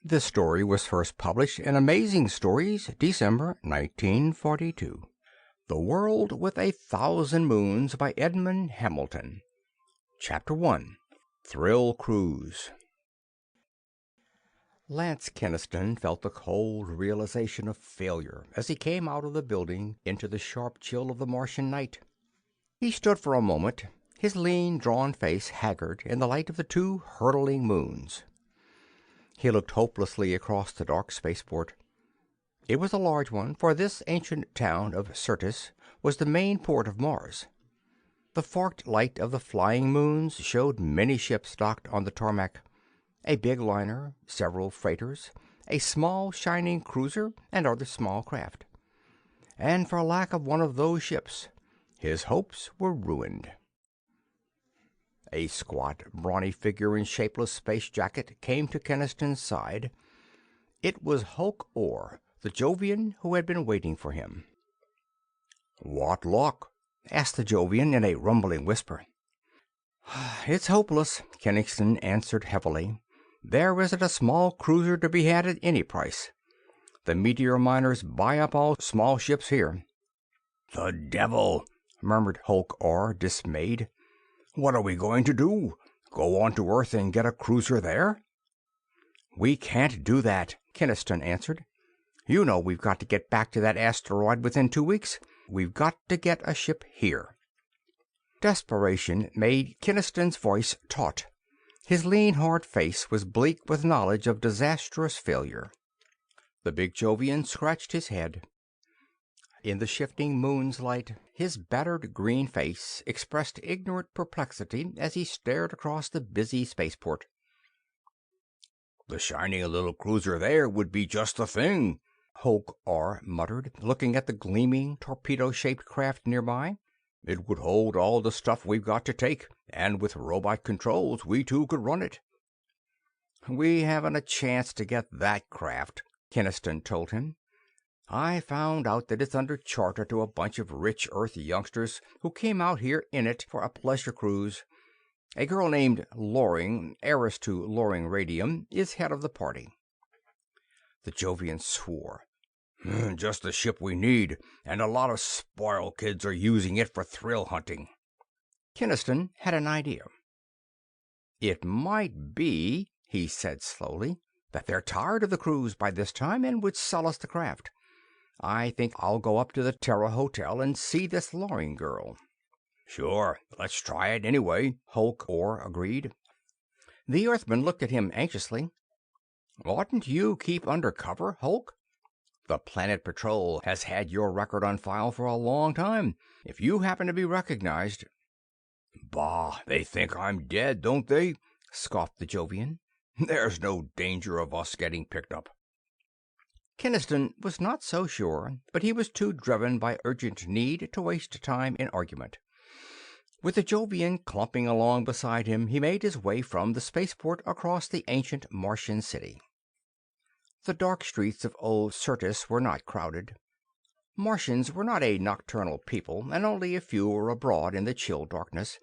This story was first published in Amazing Stories, December 1942. The World with 1,000 Moons by Edmond Hamilton. Chapter 1. Thrill Cruise. Lance Kenniston felt the cold realization of failure as he came out of the building into the sharp chill of the Martian night. He stood for a moment, his lean, drawn face haggard in the light of the two hurtling moons. He looked hopelessly across the dark spaceport. It was a large one, for this ancient town of Syrtis was the main port of Mars. The forked light of the flying moons showed many ships docked on the tarmac. A big liner, several freighters, a small shining cruiser, and other small craft. And for lack of one of those ships, his hopes were ruined. A squat, brawny figure in shapeless space jacket came to Kenniston's side. It was Hulk Orr, the Jovian who had been waiting for him. "What luck?" asked the Jovian in a rumbling whisper. "It's hopeless," Kenniston answered heavily. "There isn't a small cruiser to be had at any price. The meteor miners buy up all small ships here." "The devil!" murmured Hulk Orr, dismayed. "What are we going to do? Go on to Earth and get a cruiser there?" "We can't do that," Kenniston answered. "You know we've got to get back to that asteroid within 2 weeks. We've got to get a ship here." Desperation made Kenniston's voice taut. His lean, hard face was bleak with knowledge of disastrous failure. The big Jovian scratched his head. In the shifting moon's light, his battered green face expressed ignorant perplexity as he stared across the busy spaceport. "The shining little cruiser there would be just the thing," Hulk Orr muttered, looking at the gleaming, torpedo-shaped craft nearby. "It would hold all the stuff we've got to take, and with robot controls we two could run it." "We haven't a chance to get that craft," Kenniston told him. "I found out that it's under charter to a bunch of rich Earth youngsters who came out here in it for a pleasure cruise. A girl named Loring, heiress to Loring Radium, is head of the party." The Jovian swore. "Just the ship we need, and a lot of spoiled kids are using it for thrill hunting." Kenniston had an idea. "It might be," he said slowly, "that they're tired of the cruise by this time and would sell us the craft. I think I'll go up to the Terra Hotel and see this Loring girl." "Sure, let's try it anyway," Hulk Orr agreed. The Earthman looked at him anxiously. "Oughtn't you keep under cover, Hulk? The Planet Patrol has had your record on file for a long time. If you happen to be recognized—" "Bah, they think I'm dead, don't they?" scoffed the Jovian. "There's no danger of us getting picked up." Kenniston was not so sure, but he was too driven by urgent need to waste time in argument. With the Jovian clumping along beside him, he made his way from the spaceport across the ancient Martian city. The dark streets of old Syrtis were not crowded. Martians were not a nocturnal people, and only a few were abroad in the chill darkness,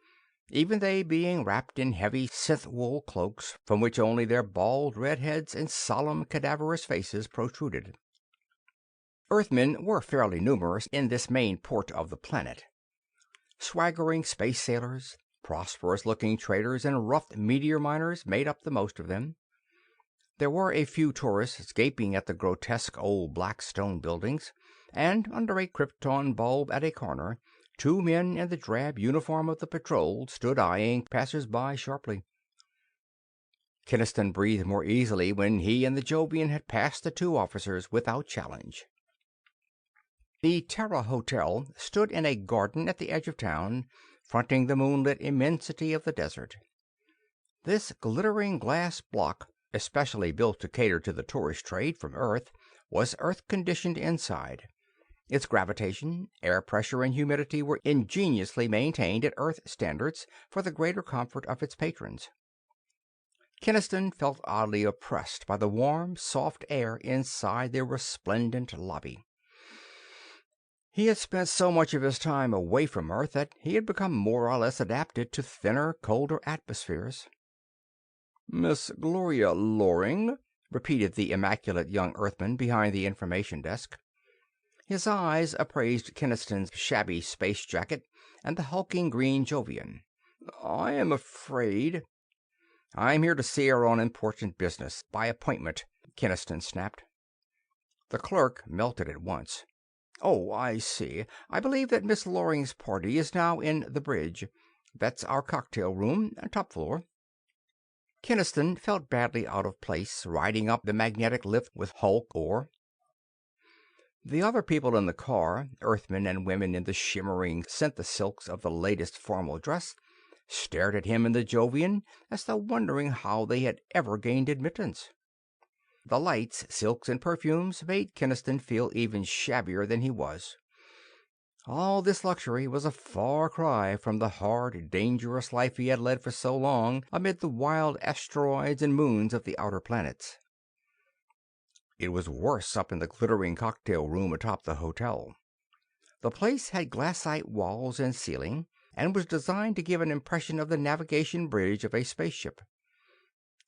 even they being wrapped in heavy synth-wool cloaks from which only their bald red heads and solemn cadaverous faces protruded. Earthmen were fairly numerous in this main port of the planet. Swaggering space sailors, prosperous-looking traders, and rough meteor miners made up the most of them. There were a few tourists gaping at the grotesque old black stone buildings, and under a krypton bulb at a corner, 2 men in the drab uniform of the patrol stood eyeing passers-by sharply. Kenniston breathed more easily when he and the Jovian had passed the 2 officers without challenge. The Terra Hotel stood in a garden at the edge of town, fronting the moonlit immensity of the desert. This glittering glass block, especially built to cater to the tourist trade from Earth, was Earth-conditioned inside. Its gravitation, air pressure, and humidity were ingeniously maintained at Earth standards for the greater comfort of its patrons. Kenniston felt oddly oppressed by the warm, soft air inside the resplendent lobby. He had spent so much of his time away from Earth that he had become more or less adapted to thinner, colder atmospheres. "Miss Gloria Loring," repeated the immaculate young Earthman behind the information desk. His eyes appraised Kenniston's shabby space jacket and the hulking green Jovian. "I am afraid—" "I'm here to see her on important business, by appointment," Kenniston snapped. The clerk melted at once. "Oh, I see. I believe that Miss Loring's party is now in the bridge. That's our cocktail room, top floor." Kenniston felt badly out of place, riding up the magnetic lift with Hulk Orr. The other people in the car, Earthmen and women in the shimmering synthesilks of the latest formal dress, stared at him in the Jovian as though wondering how they had ever gained admittance. The lights, silks, and perfumes made Kenniston feel even shabbier than he was. All this luxury was a far cry from the hard, dangerous life he had led for so long amid the wild asteroids and moons of the outer planets. It was worse up in the glittering cocktail room atop the hotel. The place had glassite walls and ceiling, and was designed to give an impression of the navigation bridge of a spaceship.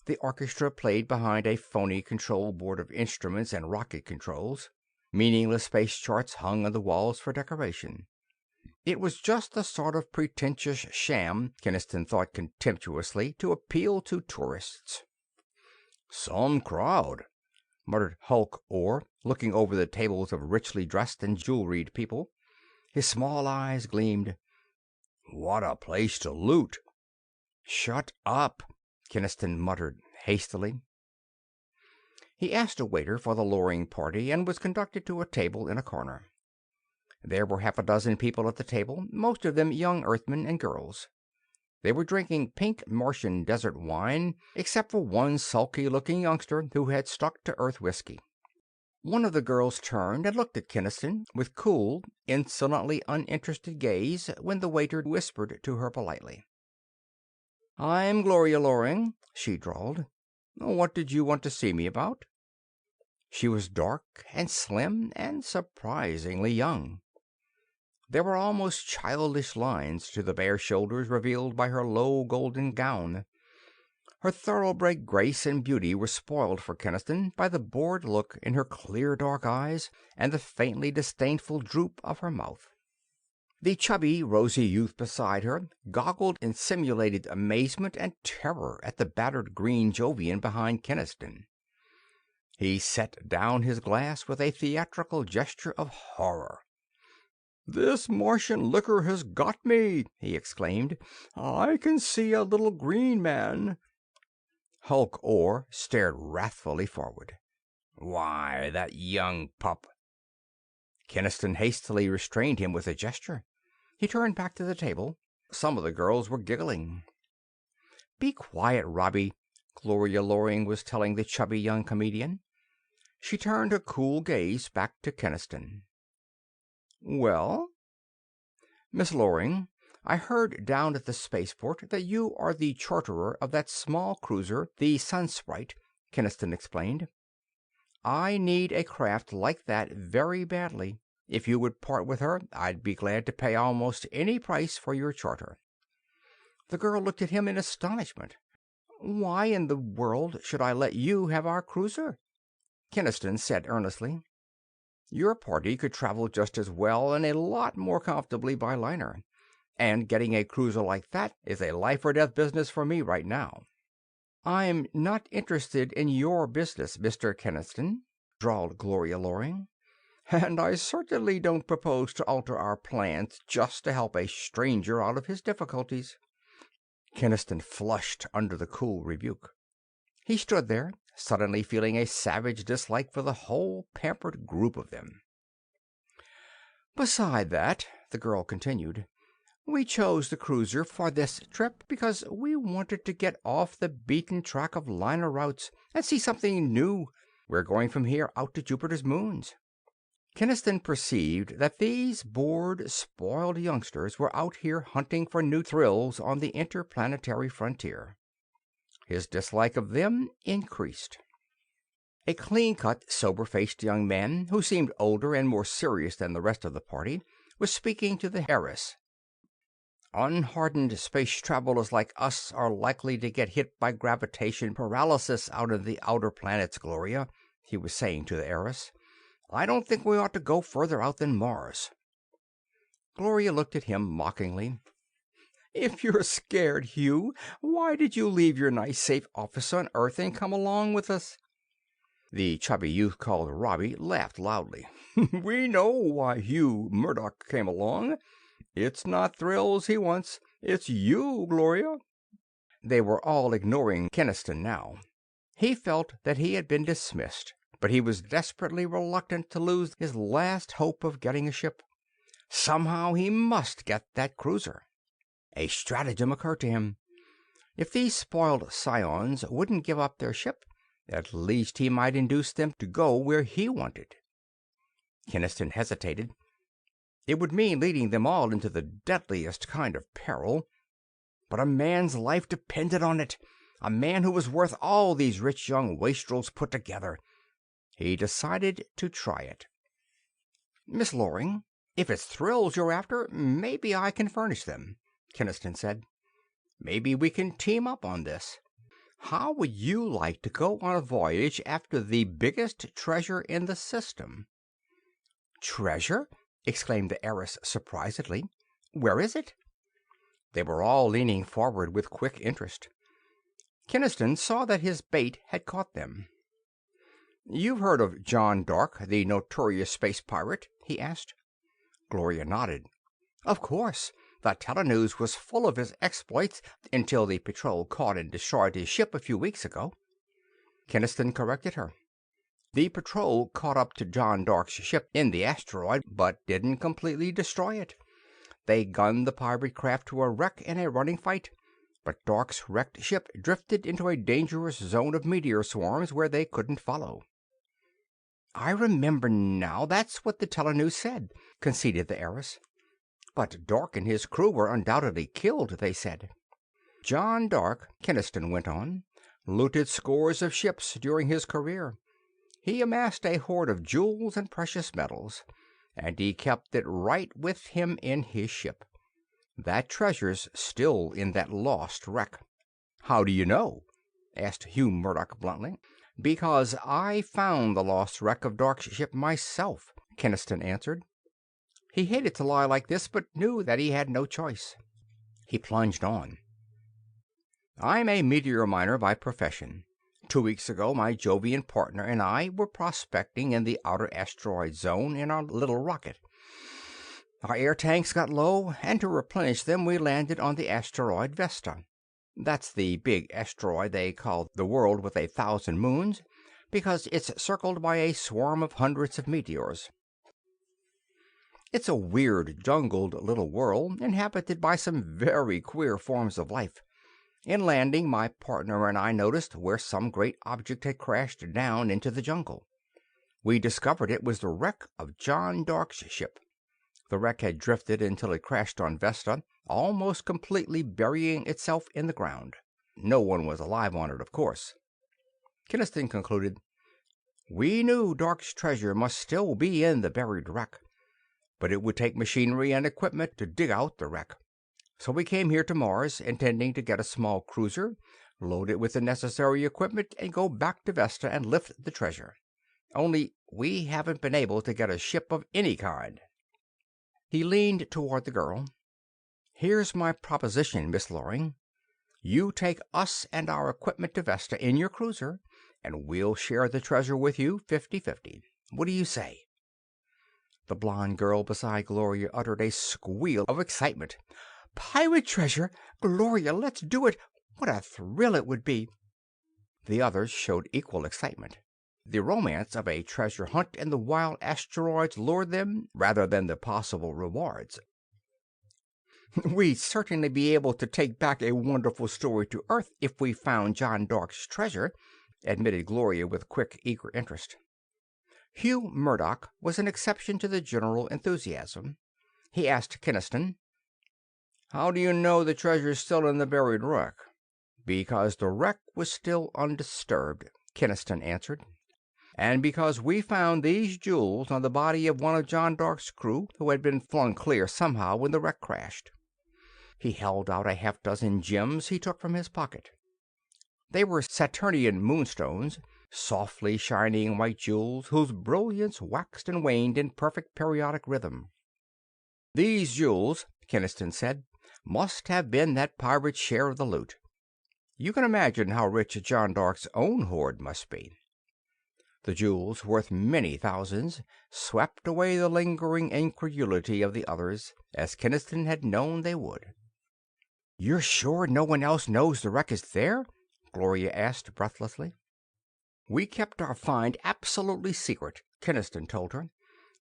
The orchestra played behind a phony control board of instruments and rocket controls. Meaningless space charts hung on the walls for decoration. It was just the sort of pretentious sham, Kenniston thought contemptuously, to appeal to tourists. "Some crowd," muttered Hulk Orr, looking over the tables of richly dressed and jewelried people. His small eyes gleamed. "What a place to loot!" "Shut up," Kenniston muttered hastily. He asked a waiter for the Loring party and was conducted to a table in a corner. There were half a dozen people at the table, most of them young Earthmen and girls. They were drinking pink Martian desert wine, except for one sulky-looking youngster who had stuck to Earth whiskey. One of the girls turned and looked at Kenniston with cool, insolently uninterested gaze when the waiter whispered to her politely. "I'm Gloria Loring," she drawled. "What did you want to see me about?" She was dark and slim and surprisingly young. There were almost childish lines to the bare shoulders revealed by her low golden gown. Her thoroughbred grace and beauty were spoiled for Kenniston by the bored look in her clear dark eyes and the faintly disdainful droop of her mouth. The chubby, rosy youth beside her goggled in simulated amazement and terror at the battered green Jovian behind Kenniston. He set down his glass with a theatrical gesture of horror. "This Martian liquor has got me!" he exclaimed. "I can see a little green man." Hulk Orr stared wrathfully forward. "Why, that young pup—" Kenniston hastily restrained him with a gesture. He turned back to the table. Some of the girls were giggling. "Be quiet, Robbie," Gloria Loring was telling the chubby young comedian. She turned her cool gaze back to Kenniston. "Well?" "Miss Loring, I heard down at the spaceport that you are the charterer of that small cruiser, the Sunsprite," Kenniston explained. "I need a craft like that very badly. If you would part with her, I'd be glad to pay almost any price for your charter." The girl looked at him in astonishment. "Why in the world should I let you have our cruiser?" Kenniston said earnestly. "Your party could travel just as well and a lot more comfortably by liner. And getting a cruiser like that is a life-or-death business for me right now." "I'm not interested in your business, Mr. Kenniston," drawled Gloria Loring. "And I certainly don't propose to alter our plans just to help a stranger out of his difficulties." Kenniston flushed under the cool rebuke. He stood there, suddenly feeling a savage dislike for the whole pampered group of them. "Beside that," the girl continued, "we chose the cruiser for this trip because we wanted to get off the beaten track of liner routes and see something new. We're going from here out to Jupiter's moons." Kenniston perceived that these bored, spoiled youngsters were out here hunting for new thrills on the interplanetary frontier. His dislike of them increased. A clean-cut, sober-faced young man, who seemed older and more serious than the rest of the party, was speaking to the heiress. Unhardened space travelers like us are likely to get hit by gravitation paralysis out in the outer planets, Gloria," he was saying to the heiress. "I don't think we ought to go further out than Mars." Gloria looked at him mockingly. "If you're scared, Hugh, why did you leave your nice safe office on Earth and come along with us?" The chubby youth called Robbie laughed loudly. "We know why Hugh Murdoch came along. It's not thrills he wants. It's you, Gloria." They were all ignoring Kenniston now. He felt that he had been dismissed, but he was desperately reluctant to lose his last hope of getting a ship. Somehow he must get that cruiser. A stratagem occurred to him. If these spoiled scions wouldn't give up their ship, at least he might induce them to go where he wanted. Kenniston hesitated. It would mean leading them all into the deadliest kind of peril. But a man's life depended on it. A man who was worth all these rich young wastrels put together. He decided to try it. "Miss Loring, if it's thrills you're after, maybe I can furnish them," Kenniston said. "Maybe we can team up on this. How would you like to go on a voyage after the biggest treasure in the system?" "Treasure?" exclaimed the heiress surprisedly. "Where is it?" They were all leaning forward with quick interest. Kenniston saw that his bait had caught them. "You've heard of John Dark, the notorious space pirate?" he asked. Gloria nodded. "Of course. The telenews was full of his exploits until the patrol caught and destroyed his ship a few weeks ago." Kenniston corrected her. "The patrol caught up to John Dark's ship in the asteroid, but didn't completely destroy it. They gunned the pirate craft to a wreck in a running fight, but Dark's wrecked ship drifted into a dangerous zone of meteor swarms where they couldn't follow." "I remember now. That's what the telenews said," conceded the heiress. "But Dark and his crew were undoubtedly killed, they said." "John Dark," Kenniston went on, "looted scores of ships during his career. He amassed a hoard of jewels and precious metals, and he kept it right with him in his ship. That treasure's still in that lost wreck." "How do you know?" asked Hugh Murdoch bluntly. "Because I found the lost wreck of Dark's ship myself," Kenniston answered. He hated to lie like this, but knew that he had no choice. He plunged on. "I'm a meteor miner by profession. 2 weeks ago my Jovian partner and I were prospecting in the outer asteroid zone in our little rocket. Our air tanks got low, and to replenish them we landed on the asteroid Vesta. That's the big asteroid they call the world with 1,000 moons, because it's circled by a swarm of hundreds of meteors. It's a weird, jungled little world, inhabited by some very queer forms of life. In landing, my partner and I noticed where some great object had crashed down into the jungle. We discovered it was the wreck of John Dark's ship. The wreck had drifted until it crashed on Vesta, almost completely burying itself in the ground. No one was alive on it, of course." Kenniston concluded, "We knew Dark's treasure must still be in the buried wreck, but it would take machinery and equipment to dig out the wreck. So we came here to Mars, intending to get a small cruiser, load it with the necessary equipment, and go back to Vesta and lift the treasure. Only we haven't been able to get a ship of any kind." He leaned toward the girl. "Here's my proposition, Miss Loring. You take us and our equipment to Vesta in your cruiser, and we'll share the treasure with you 50-50. What do you say?" The blonde girl beside Gloria uttered a squeal of excitement. "Pirate treasure! Gloria, let's do it! What a thrill it would be!" The others showed equal excitement. The romance of a treasure hunt in the wild asteroids lured them rather than the possible rewards. "We'd certainly be able to take back a wonderful story to Earth if we found John Dark's treasure," admitted Gloria with quick, eager interest. Hugh Murdoch was an exception to the general enthusiasm. He asked Kenniston, "How do you know the treasure's still in the buried wreck?" "Because the wreck was still undisturbed," Kenniston answered. "And because we found these jewels on the body of one of John Dark's crew, who had been flung clear somehow when the wreck crashed." He held out a half-dozen gems he took from his pocket. They were Saturnian moonstones, softly shining white jewels whose brilliance waxed and waned in perfect periodic rhythm. "These jewels," Kenniston said, "must have been that pirate's share of the loot. You can imagine how rich John Dark's own hoard must be." The jewels, worth many thousands, swept away the lingering incredulity of the others, as Kenniston had known they would. "You're sure no one else knows the wreck is there?" Gloria asked breathlessly. "We kept our find absolutely secret," Kenniston told her.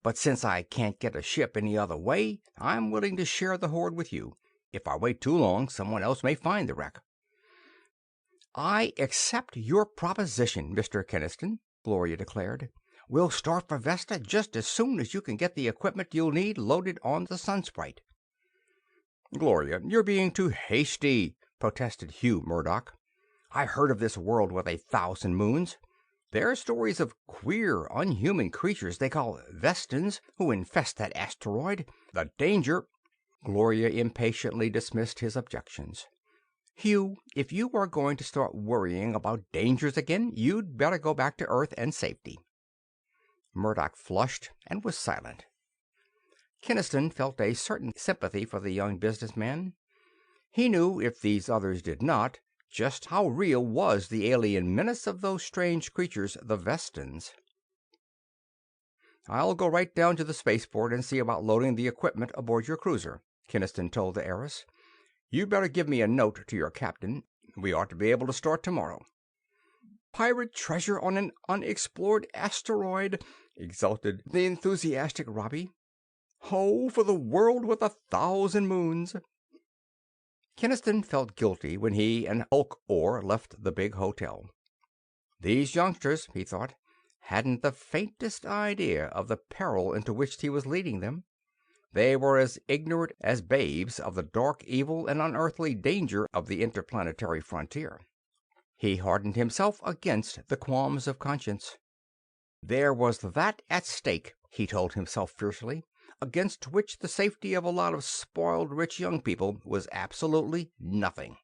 "But since I can't get a ship any other way, I'm willing to share the hoard with you. If I wait too long, someone else may find the wreck." "I accept your proposition, Mr. Kenniston," Gloria declared. "We'll start for Vesta just as soon as you can get the equipment you'll need loaded on the Sunsprite." "Gloria, you're being too hasty," protested Hugh Murdoch. "I heard of this world with 1,000 moons. There are stories of queer, unhuman creatures they call Vestans who infest that asteroid. The danger—" Gloria impatiently dismissed his objections. "Hugh, if you are going to start worrying about dangers again, you'd better go back to Earth and safety." Murdoch flushed and was silent. Kenniston felt a certain sympathy for the young businessman. He knew, if these others did not, just how real was the alien menace of those strange creatures, the Vestans. "I'll go right down to the spaceport and see about loading the equipment aboard your cruiser," Kenniston told the heiress. "You'd better give me a note to your captain. We ought to be able to start tomorrow." "Pirate treasure on an unexplored asteroid!" exulted the enthusiastic Robbie. "Oh, for the world with 1,000 moons!" Kenniston felt guilty when he and Hulk Orr left the big hotel. These youngsters, he thought, hadn't the faintest idea of the peril into which he was leading them. They were as ignorant as babes of the dark, evil, and unearthly danger of the interplanetary frontier. He hardened himself against the qualms of conscience. There was that at stake, he told himself fiercely, against which the safety of a lot of spoiled rich young people was absolutely nothing.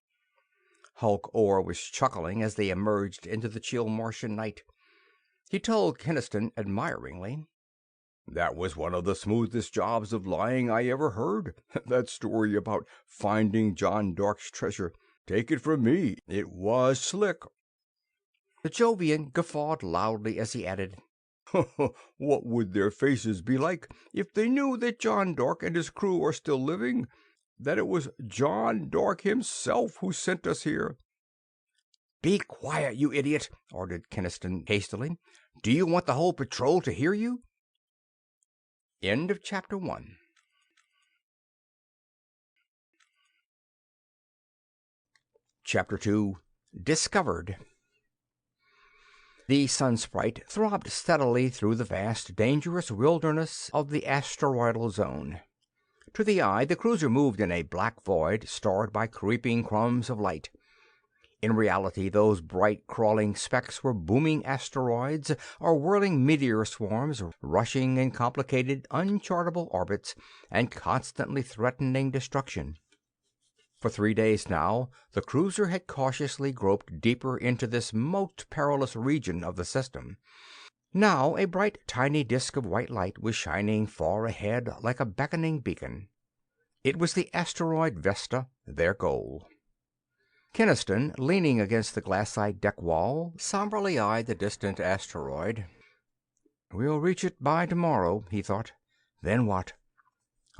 Hulk Orr was chuckling as they emerged into the chill Martian night. He told Kenniston admiringly, "That was one of the smoothest jobs of lying I ever heard. That story about finding John Dark's treasure. Take it from me, it was slick." The Jovian guffawed loudly as he added, "What would their faces be like if they knew that John Dark and his crew are still living? That it was John Dark himself who sent us here." "Be quiet, you idiot!" ordered Kenniston hastily. "Do you want the whole patrol to hear you?" End of Chapter 1. Chapter 2. Discovered. The Sunsprite throbbed steadily through the vast, dangerous wilderness of the asteroidal zone. To the eye, the cruiser moved in a black void starred by creeping crumbs of light. In reality, those bright, crawling specks were booming asteroids or whirling meteor swarms, rushing in complicated, unchartable orbits and constantly threatening destruction. For 3 days now, the cruiser had cautiously groped deeper into this most perilous region of the system. Now a bright, tiny disk of white light was shining far ahead like a beckoning beacon. It was the asteroid Vesta, their goal. Kenniston, leaning against the glassite deck wall, somberly eyed the distant asteroid. "We'll reach it by tomorrow," he thought. "Then what?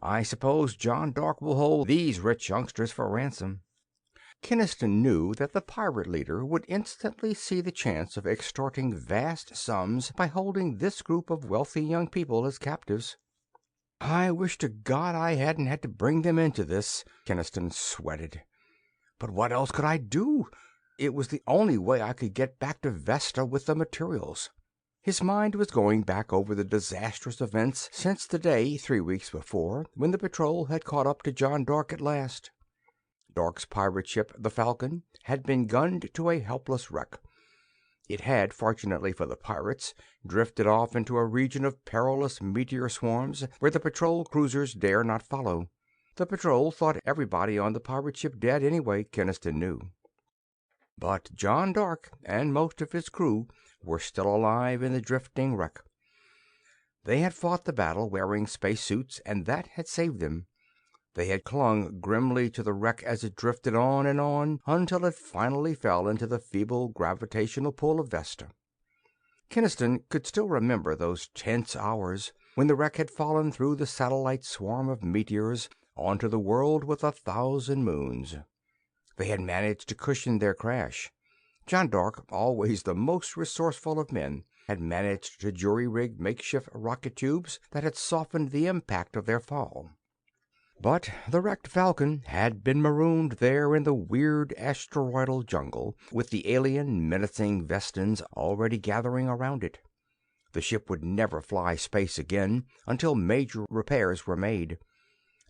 I suppose John Dark will hold these rich youngsters for ransom." Kenniston knew that the pirate leader would instantly see the chance of extorting vast sums by holding this group of wealthy young people as captives. "I wish to God I hadn't had to bring them into this," Kenniston sweated. "But what else could I do? It was the only way I could get back to Vesta with the materials." His mind was going back over the disastrous events since the day 3 weeks before when the patrol had caught up to John Dark at last. Dark's pirate ship, the Falcon, had been gunned to a helpless wreck. It had, fortunately for the pirates, drifted off into a region of perilous meteor swarms where the patrol cruisers dare not follow. The patrol thought everybody on the pirate ship dead anyway, Kenniston knew. But John Dark and most of his crew were still alive in the drifting wreck. They had fought the battle wearing spacesuits, and that had saved them. They had clung grimly to the wreck as it drifted on until it finally fell into the feeble gravitational pull of Vesta. Kenniston could still remember those tense hours when the wreck had fallen through the satellite swarm of meteors onto the world with 1,000 moons. They had managed to cushion their crash. John Dark, always the most resourceful of men, had managed to jury-rig makeshift rocket tubes that had softened the impact of their fall. But the wrecked Falcon had been marooned there in the weird asteroidal jungle, with the alien, menacing Vestans already gathering around it. The ship would never fly space again until major repairs were made,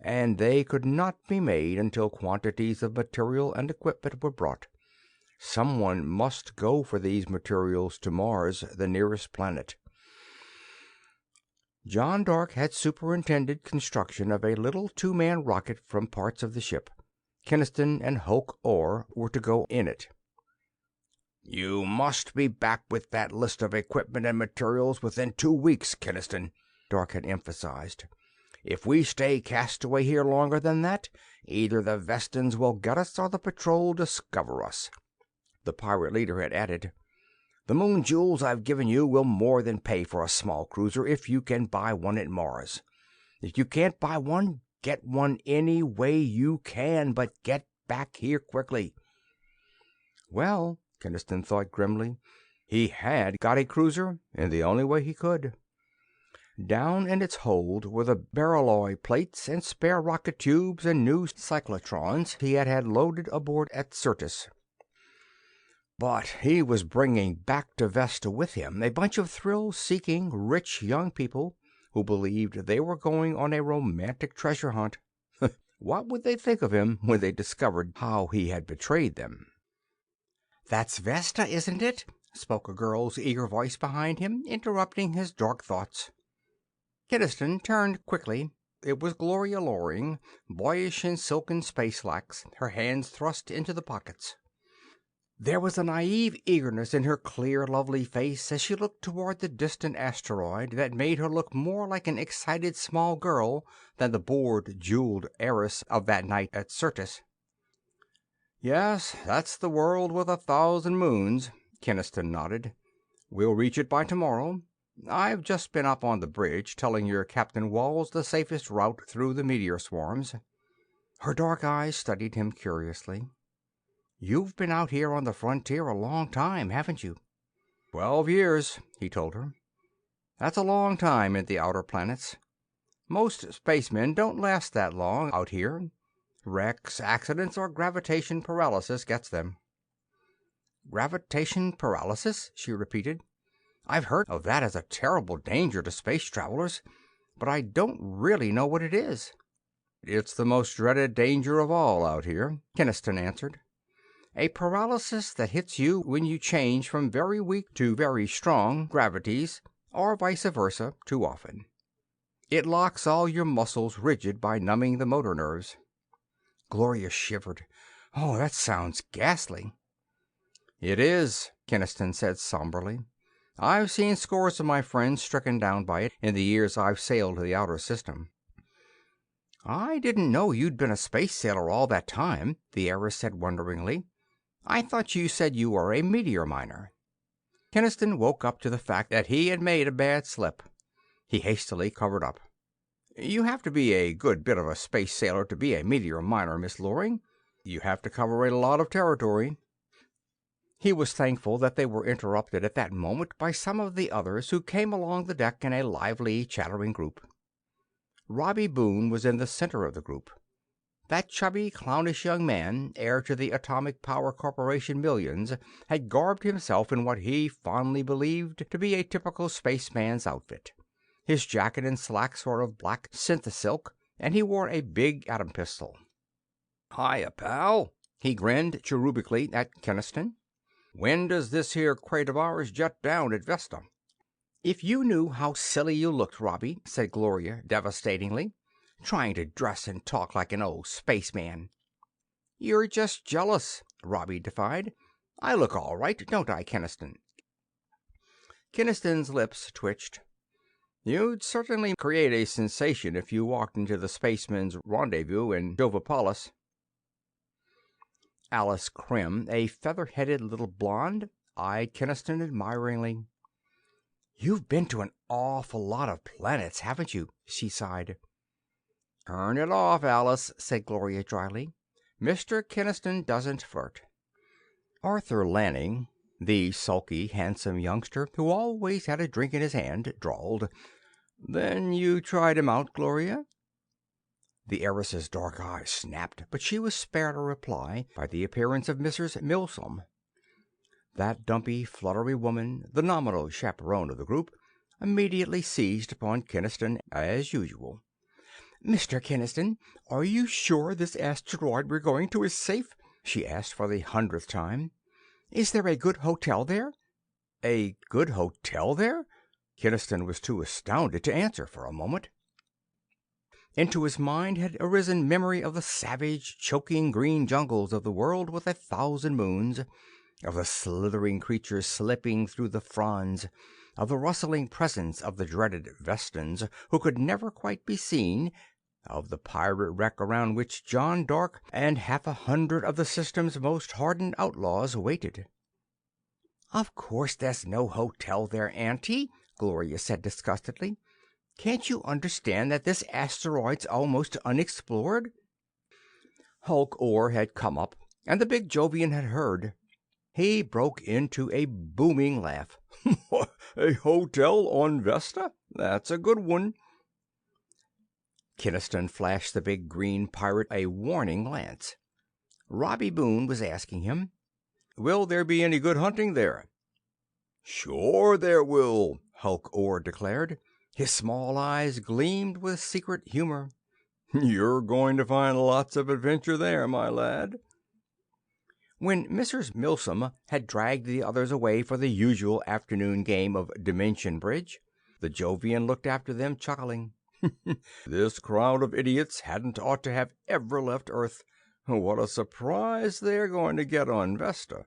and they could not be made until quantities of material and equipment were brought. Someone must go for these materials to Mars, the nearest planet. John Dark had superintended construction of a little two-man rocket from parts of the ship. Kenniston and Hoke Orr were to go in it. "You must be back with that list of equipment and materials within 2 weeks, Kenniston," Dark had emphasized. "If we stay castaway here longer than that, either the Vestans will get us or the patrol discover us." The pirate leader had added, "The moon jewels I've given you will more than pay for a small cruiser if you can buy one at Mars. If you can't buy one, get one any way you can, but get back here quickly." Well, Kenniston thought grimly, he had got a cruiser in the only way he could. Down in its hold were the barrelloy plates and spare rocket tubes and new cyclotrons he had had loaded aboard at Syrtis. But he was bringing back to Vesta with him a bunch of thrill-seeking, rich young people who believed they were going on a romantic treasure hunt. What would they think of him when they discovered how he had betrayed them? "That's Vesta, isn't it?" spoke a girl's eager voice behind him, interrupting his dark thoughts. Kenniston turned quickly. It was Gloria Loring, boyish in silken space slacks, her hands thrust into the pockets. There was a naive eagerness in her clear, lovely face as she looked toward the distant asteroid that made her look more like an excited small girl than the bored, jeweled heiress of that night at Syrtis. "Yes, that's the world with 1,000 moons," Kenniston nodded. "We'll reach it by tomorrow. I've just been up on the bridge telling your Captain Walls the safest route through the meteor swarms." Her dark eyes studied him curiously. "You've been out here on the frontier a long time, haven't you?" 12 years, he told her. "That's a long time in the outer planets. Most spacemen don't last that long out here. Wrecks, accidents, or gravitation paralysis gets them." "Gravitation paralysis?" she repeated. "I've heard of that as a terrible danger to space travelers, but I don't really know what it is." "It's the most dreaded danger of all out here," Kenniston answered. "A paralysis that hits you when you change from very weak to very strong gravities, or vice versa, too often. It locks all your muscles rigid by numbing the motor nerves." Gloria shivered. "Oh, that sounds ghastly." "It is," Kenniston said somberly. "I've seen scores of my friends stricken down by it in the years I've sailed the outer system." "I didn't know you'd been a space sailor all that time," the heiress said wonderingly. "I thought you said you were a meteor miner." Kenniston woke up to the fact that he had made a bad slip. He hastily covered up. "You have to be a good bit of a space sailor to be a meteor miner, Miss Loring. You have to cover a lot of territory." He was thankful that they were interrupted at that moment by some of the others who came along the deck in a lively, chattering group. Robbie Boone was in the center of the group. That chubby, clownish young man, heir to the Atomic Power Corporation millions, had garbed himself in what he fondly believed to be a typical spaceman's outfit. His jacket and slacks were of black synth-silk, and he wore a big atom pistol. "Hiya, pal," he grinned cherubically at Kenniston. "When does this here crate of ours jet down at Vesta?" "If you knew how silly you looked, Robbie," said Gloria devastatingly, trying to dress and talk like an old spaceman." "You're just jealous," Robbie defied. "I look all right, don't I, Kenniston?" Kenniston's lips twitched. "You'd certainly create a sensation if you walked into the Spacemen's Rendezvous in Jovipolis." Alice Krim, a feather-headed little blonde, eyed Kenniston admiringly. "You've been to an awful lot of planets, haven't you?" she sighed. "Turn it off, Alice," said Gloria dryly. "Mr. Kenniston doesn't flirt." Arthur Lanning, the sulky, handsome youngster who always had a drink in his hand, drawled, "Then you tried him out, Gloria?" The heiress's dark eyes snapped, but she was spared a reply by the appearance of Mrs. Milsom. That dumpy, fluttery woman, the nominal chaperone of the group, immediately seized upon Kenniston as usual. "Mr. Kenniston, are you sure this asteroid we're going to is safe?" she asked for the 100th time. "Is there a good hotel there?" A good hotel there? Kenniston was too astounded to answer for a moment. Into his mind had arisen memory of the savage, choking green jungles of the world with 1,000 moons, of the slithering creatures slipping through the fronds, of the rustling presence of the dreaded Vestans, who could never quite be seen, of the pirate wreck around which John Dark and 100 of the system's most hardened outlaws waited. "Of course there's no hotel there, Auntie," Gloria said disgustedly. "Can't you understand that this asteroid's almost unexplored?" Hulk Orr had come up, and the big Jovian had heard. He broke into a booming laugh. "A hotel on Vesta? That's a good one." Kenniston flashed the big green pirate a warning glance. Robbie Boone was asking him, "Will there be any good hunting there?" "Sure there will," Hulk Orr declared. His small eyes gleamed with secret humor. "You're going to find lots of adventure there, my lad." When Mrs. Milsom had dragged the others away for the usual afternoon game of Dimension Bridge, the Jovian looked after them, chuckling. "This crowd of idiots hadn't ought to have ever left Earth. What a surprise they're going to get on Vesta."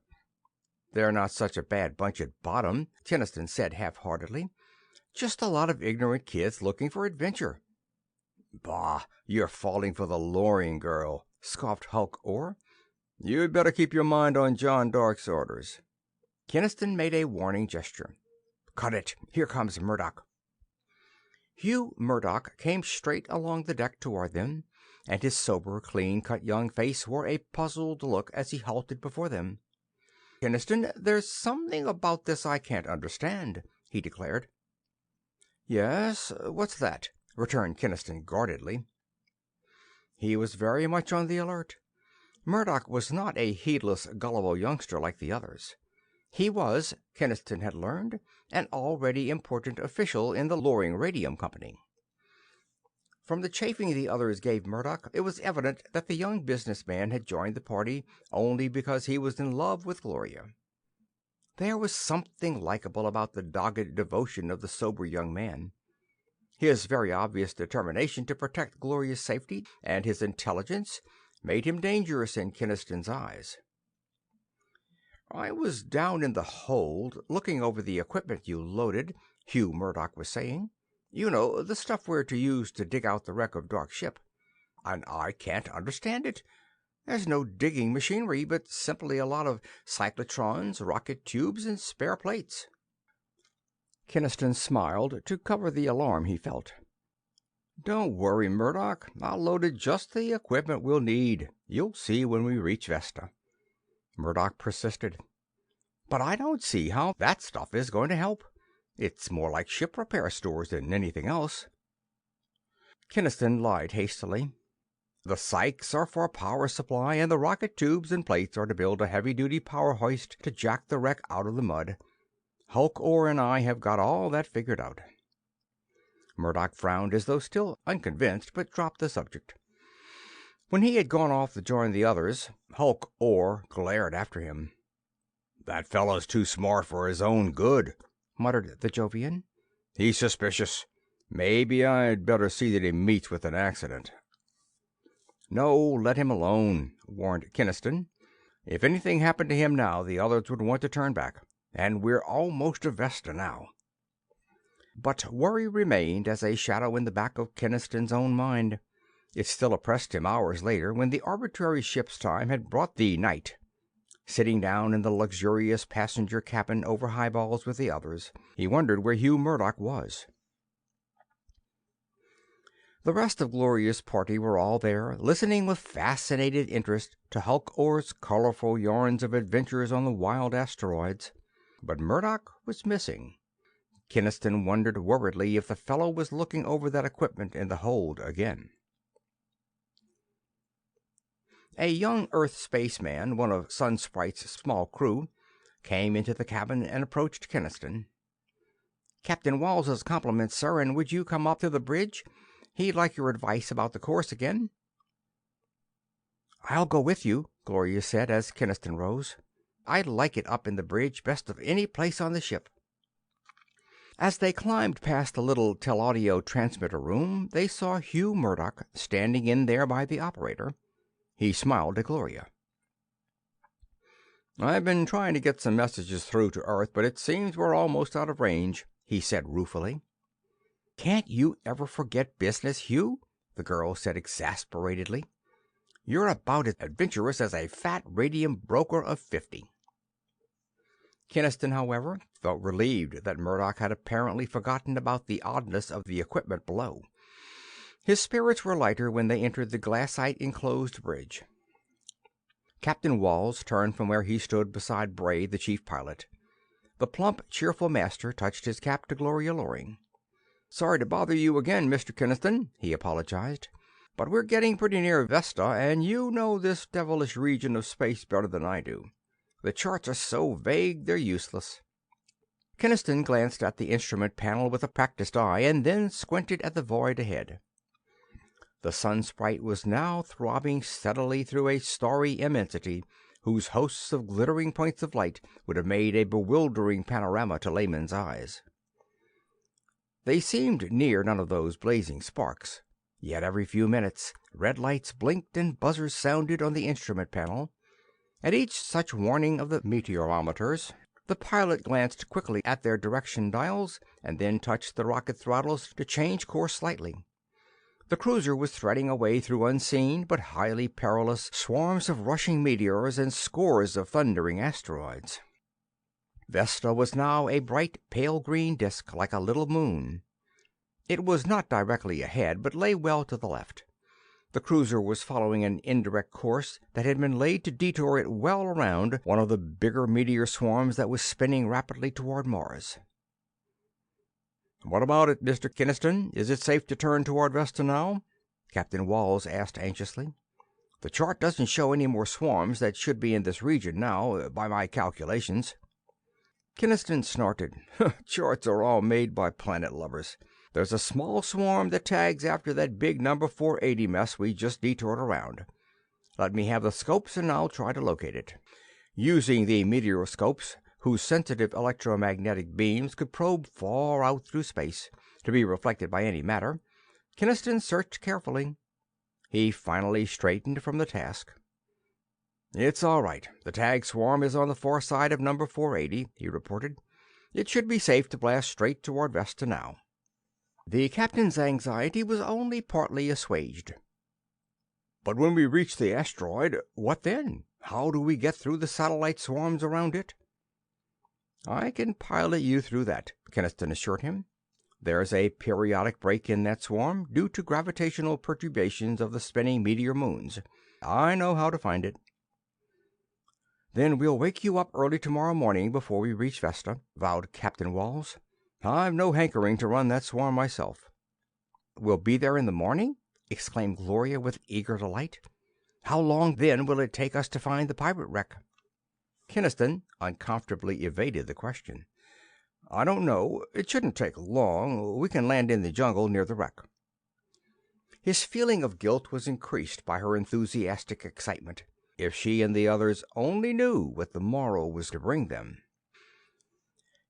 "They're not such a bad bunch at bottom," Kenniston said half-heartedly. "Just a lot of ignorant kids looking for adventure." "Bah, you're falling for the Loring girl," scoffed Hulk Orr. "You'd better keep your mind on John Dark's orders." Kenniston made a warning gesture. "Cut it! Here comes Murdoch." Hugh Murdoch came straight along the deck toward them, and his sober, clean-cut young face wore a puzzled look as he halted before them. "Kenniston, there's something about this I can't understand," he declared. "Yes? What's that?" returned Kenniston guardedly. He was very much on the alert. Murdoch was not a heedless, gullible youngster like the others. He was, Kenniston had learned, an already important official in the Loring Radium Company. From the chaffing the others gave Murdoch, it was evident that the young businessman had joined the party only because he was in love with Gloria. There was something likable about the dogged devotion of the sober young man. His very obvious determination to protect Gloria's safety and his intelligence made him dangerous in Kenniston's eyes. "I was down in the hold, looking over the equipment you loaded," Hugh Murdoch was saying. "You know, the stuff we're to use to dig out the wreck of Dark's ship. And I can't understand it. There's no digging machinery, but simply a lot of cyclotrons, rocket tubes, and spare plates." Kenniston smiled to cover the alarm he felt. "Don't worry, Murdoch. I'll load just the equipment we'll need. You'll see when we reach Vesta." Murdoch persisted. "But I don't see how that stuff is going to help. It's more like ship repair stores than anything else." Kenniston lied hastily. "The psychs are for power supply, and the rocket tubes and plates are to build a heavy-duty power hoist to jack the wreck out of the mud. Hulk Orr and I have got all that figured out." Murdoch frowned as though still unconvinced, but dropped the subject. When he had gone off to join the others, Hulk Orr glared after him. "That fellow's too smart for his own good," muttered the Jovian. "He's suspicious. Maybe I'd better see that he meets with an accident." "No, let him alone," warned Kenniston. "If anything happened to him now, the others would want to turn back. And we're almost to Vesta now." But worry remained as a shadow in the back of Kenniston's own mind. It still oppressed him hours later, when the arbitrary ship's time had brought the night. Sitting down in the luxurious passenger cabin over highballs with the others, he wondered where Hugh Murdoch was. The rest of Gloria's party were all there, listening with fascinated interest to Hulk Orr's colorful yarns of adventures on the wild asteroids. But Murdoch was missing. Kenniston wondered worriedly if the fellow was looking over that equipment in the hold again. A young Earth spaceman, one of Sunsprite's small crew, came into the cabin and approached Kenniston. "Captain Wals's compliments, sir, and would you come up to the bridge? He'd like your advice about the course again." "I'll go with you," Gloria said as Kenniston rose. "I like it up in the bridge best of any place on the ship." As they climbed past the little telaudio transmitter room, they saw Hugh Murdoch standing in there by the operator. He smiled at Gloria. "I've been trying to get some messages through to Earth, but it seems we're almost out of range," he said ruefully. "Can't you ever forget business, Hugh?" the girl said exasperatedly. "You're about as adventurous as a fat radium broker of 50. Kenniston, however, felt relieved that Murdoch had apparently forgotten about the oddness of the equipment below. His spirits were lighter when they entered the glassite-enclosed bridge. Captain Walls turned from where he stood beside Bray, the chief pilot. The plump, cheerful master touched his cap to Gloria Loring. "Sorry to bother you again, Mr. Kenniston," he apologized, "but we're getting pretty near Vesta, and you know this devilish region of space better than I do. The charts are so vague they're useless." Kenniston glanced at the instrument panel with a practiced eye, and then squinted at the void ahead. The Sunsprite was now throbbing steadily through a starry immensity whose hosts of glittering points of light would have made a bewildering panorama to layman's eyes. They seemed near none of those blazing sparks, yet every few minutes red lights blinked and buzzers sounded on the instrument panel. At each such warning of the meteorometers, the pilot glanced quickly at their direction dials and then touched the rocket throttles to change course slightly. The cruiser was threading a way through unseen but highly perilous swarms of rushing meteors and scores of thundering asteroids. Vesta was now a bright pale green disk like a little moon. It was not directly ahead, but lay well to the left. The cruiser was following an indirect course that had been laid to detour it well around one of the bigger meteor swarms that was spinning rapidly toward Mars. "What about it, Mr. Kenniston? Is it safe to turn toward Vesta now?" Captain Walls asked anxiously. "The chart doesn't show any more swarms that should be in this region now, by my calculations." Kenniston snorted. "Charts are all made by planet lovers. There's a small swarm that tags after that big number 480 mess we just detoured around. Let me have the scopes and I'll try to locate it." Using the meteoroscopes, whose sensitive electromagnetic beams could probe far out through space to be reflected by any matter, Kenniston searched carefully. He finally straightened from the task. "It's all right. The tag swarm is on the far side of number 480, he reported. "It should be safe to blast straight toward Vesta now." The captain's anxiety was only partly assuaged. "But when we reach the asteroid, what then? How do we get through the satellite swarms around it?" "I can pilot you through that," Kenniston assured him. "There's a periodic break in that swarm, due to gravitational perturbations of the spinning Meteor-Moons. I know how to find it." "Then we'll wake you up early tomorrow morning before we reach Vesta," vowed Captain Walls. "I've no hankering to run that swarm myself." "We'll be there in the morning?" exclaimed Gloria with eager delight. "How long, then, will it take us to find the pirate wreck?" Kenniston uncomfortably evaded the question. "I don't know. It shouldn't take long. We can land in the jungle near the wreck." His feeling of guilt was increased by her enthusiastic excitement. If she and the others only knew what the morrow was to bring them.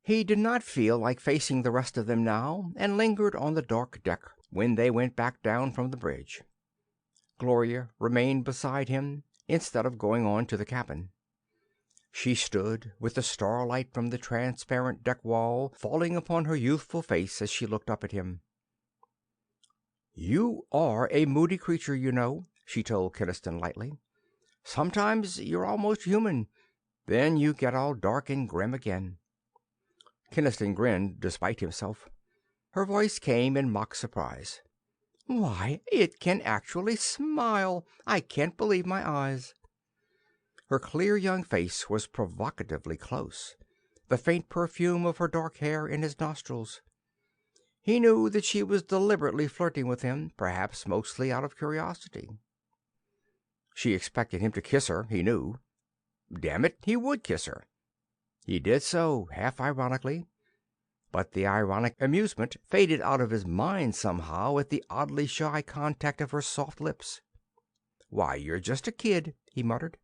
He did not feel like facing the rest of them now, and lingered on the dark deck when they went back down from the bridge. Gloria remained beside him, instead of going on to the cabin. She stood, with the starlight from the transparent deck wall falling upon her youthful face as she looked up at him. "You are a moody creature, you know," she told Kenniston lightly. "Sometimes you're almost human. Then you get all dark and grim again." Kenniston grinned despite himself. Her voice came in mock surprise. "Why, it can actually smile! I can't believe my eyes." Her clear young face was provocatively close, the faint perfume of her dark hair in his nostrils. He knew that she was deliberately flirting with him, perhaps mostly out of curiosity. She expected him to kiss her, he knew. Damn it, he would kiss her. He did so, half ironically, but the ironic amusement faded out of his mind somehow at the oddly shy contact of her soft lips. "Why, you're just a kid," he muttered.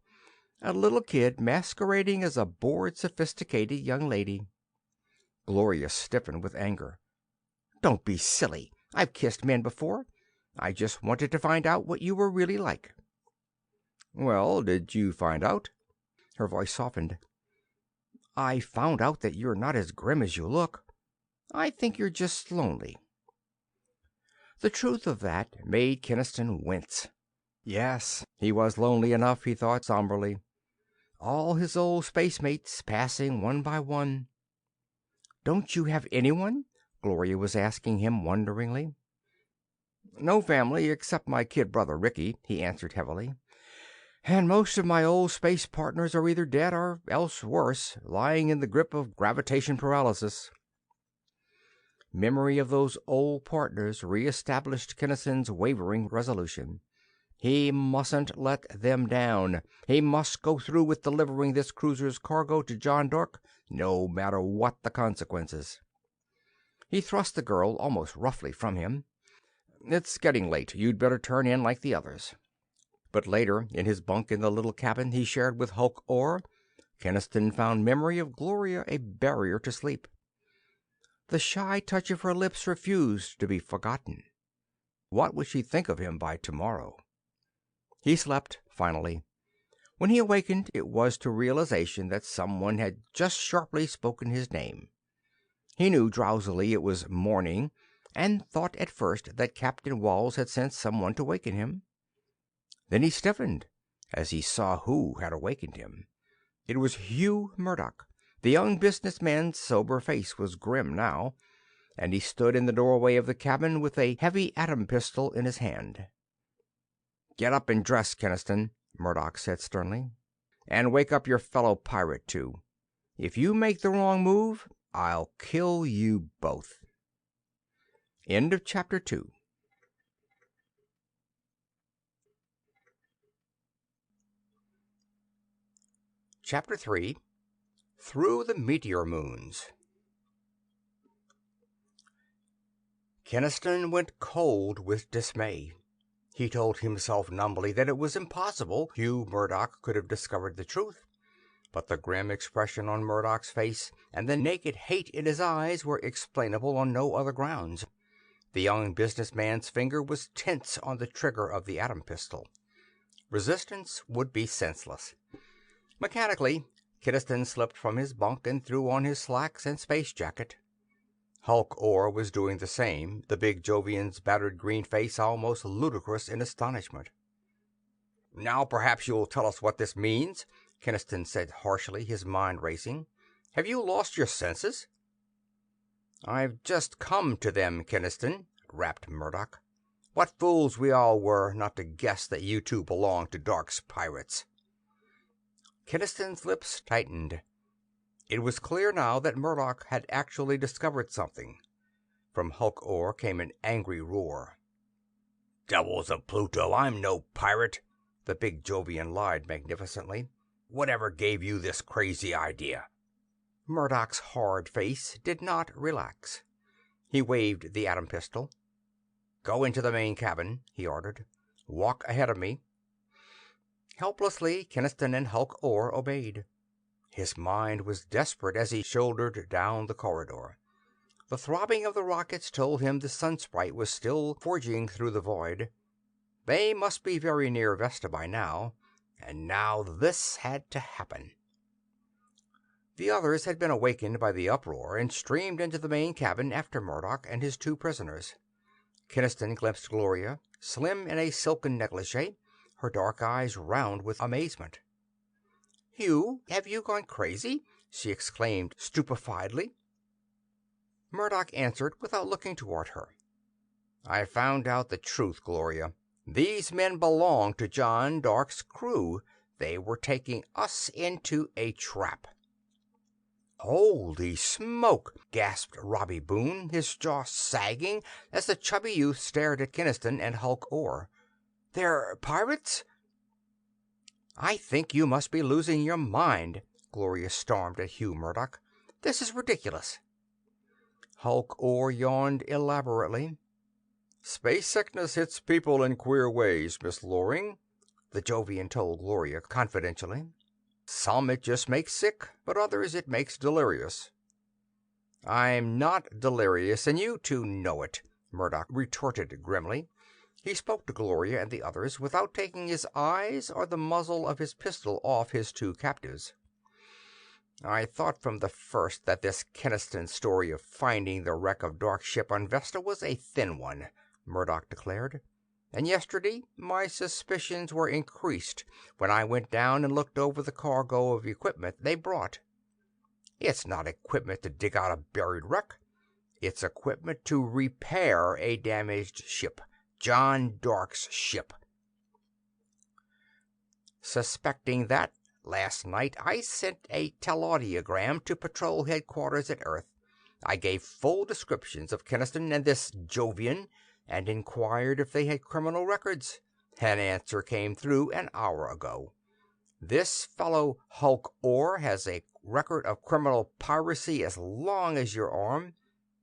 "A little kid masquerading as a bored, sophisticated young lady." Gloria stiffened with anger. "Don't be silly. I've kissed men before. I just wanted to find out what you were really like." "Well, did you find out?" Her voice softened. "I found out that you're not as grim as you look. I think you're just lonely." The truth of that made Kenniston wince. Yes, he was lonely enough, he thought somberly. All his old space mates passing one by one. "Don't you have anyone?" Gloria was asking him wonderingly. "No family except my kid brother Ricky," he answered heavily. "And most of my old space partners are either dead or else worse, lying in the grip of gravitation paralysis." Memory of those old partners re-established Kenniston's wavering resolution. He mustn't let them down. He must go through with delivering this cruiser's cargo to John Dark, no matter what the consequences. He thrust the girl almost roughly from him. "It's getting late. You'd better turn in like the others." But later, in his bunk in the little cabin he shared with Hulk Orr, Kenniston found memory of Gloria a barrier to sleep. The shy touch of her lips refused to be forgotten. What would she think of him by tomorrow? He slept, finally. When he awakened, it was to realization that someone had just sharply spoken his name. He knew drowsily it was morning, and thought at first that Captain Walls had sent someone to waken him. Then he stiffened as he saw who had awakened him. It was Hugh Murdoch. The young businessman's sober face was grim now, and he stood in the doorway of the cabin with a heavy atom pistol in his hand. "Get up and dress, Kenniston," Murdoch said sternly. "And wake up your fellow pirate, too. If you make the wrong move, I'll kill you both." End of Chapter 2. Chapter 3. Through the Meteor-Moons. Kenniston went cold with dismay. He told himself numbly that it was impossible Hugh Murdoch could have discovered the truth. But the grim expression on Murdoch's face and the naked hate in his eyes were explainable on no other grounds. The young businessman's finger was tense on the trigger of the atom pistol. Resistance would be senseless. Mechanically, Kenniston slipped from his bunk and threw on his slacks and space jacket. Hulk Orr was doing the same, the big Jovian's battered green face almost ludicrous in astonishment. "Now perhaps you'll tell us what this means," Kenniston said harshly, his mind racing. "Have you lost your senses?" "I've just come to them, Kenniston," rapped Murdoch. "What fools we all were not to guess that you two belonged to Dark's pirates." Kenniston's lips tightened. It was clear now that Murdoch had actually discovered something. From Hulk Orr came an angry roar. "Devils of Pluto, I'm no pirate," the big Jovian lied magnificently. "Whatever gave you this crazy idea?" Murdoch's hard face did not relax. He waved the atom pistol. "Go into the main cabin," he ordered. "Walk ahead of me." Helplessly, Kenniston and Hulk Orr obeyed. His mind was desperate as he shouldered down the corridor. The throbbing of the rockets told him the Sunsprite was still forging through the void. They must be very near Vesta by now, and now this had to happen. The others had been awakened by the uproar and streamed into the main cabin after Murdoch and his two prisoners. Kenniston glimpsed Gloria, slim in a silken negligee, her dark eyes round with amazement. "Hugh, have you gone crazy?" she exclaimed stupefiedly. Murdoch answered without looking toward her. "I found out the truth, Gloria. These men belong to John Dark's crew. They were taking us into a trap." "Holy smoke!" gasped Robbie Boone, his jaw sagging as the chubby youth stared at Kenniston and Hulk Orr. "They're pirates?" "I think you must be losing your mind," Gloria stormed at Hugh Murdoch. "This is ridiculous." Hulk Orr yawned elaborately. "Space sickness hits people in queer ways, Miss Loring," the Jovian told Gloria confidentially. "Some it just makes sick, but others it makes delirious." "I'm not delirious, and you two know it," Murdoch retorted grimly. He spoke to Gloria and the others without taking his eyes or the muzzle of his pistol off his two captives. "I thought from the first that this Kenniston story of finding the wreck of Dark's ship on Vesta was a thin one," Murdoch declared. "And yesterday my suspicions were increased when I went down and looked over the cargo of equipment they brought. It's not equipment to dig out a buried wreck. It's equipment to repair a damaged ship. John Dark's ship. Suspecting that, last night I sent a telautogram to Patrol Headquarters at Earth. I gave full descriptions of Kenniston and this Jovian, and inquired if they had criminal records. An answer came through an hour ago. This fellow Hulk Orr has a record of criminal piracy as long as your arm,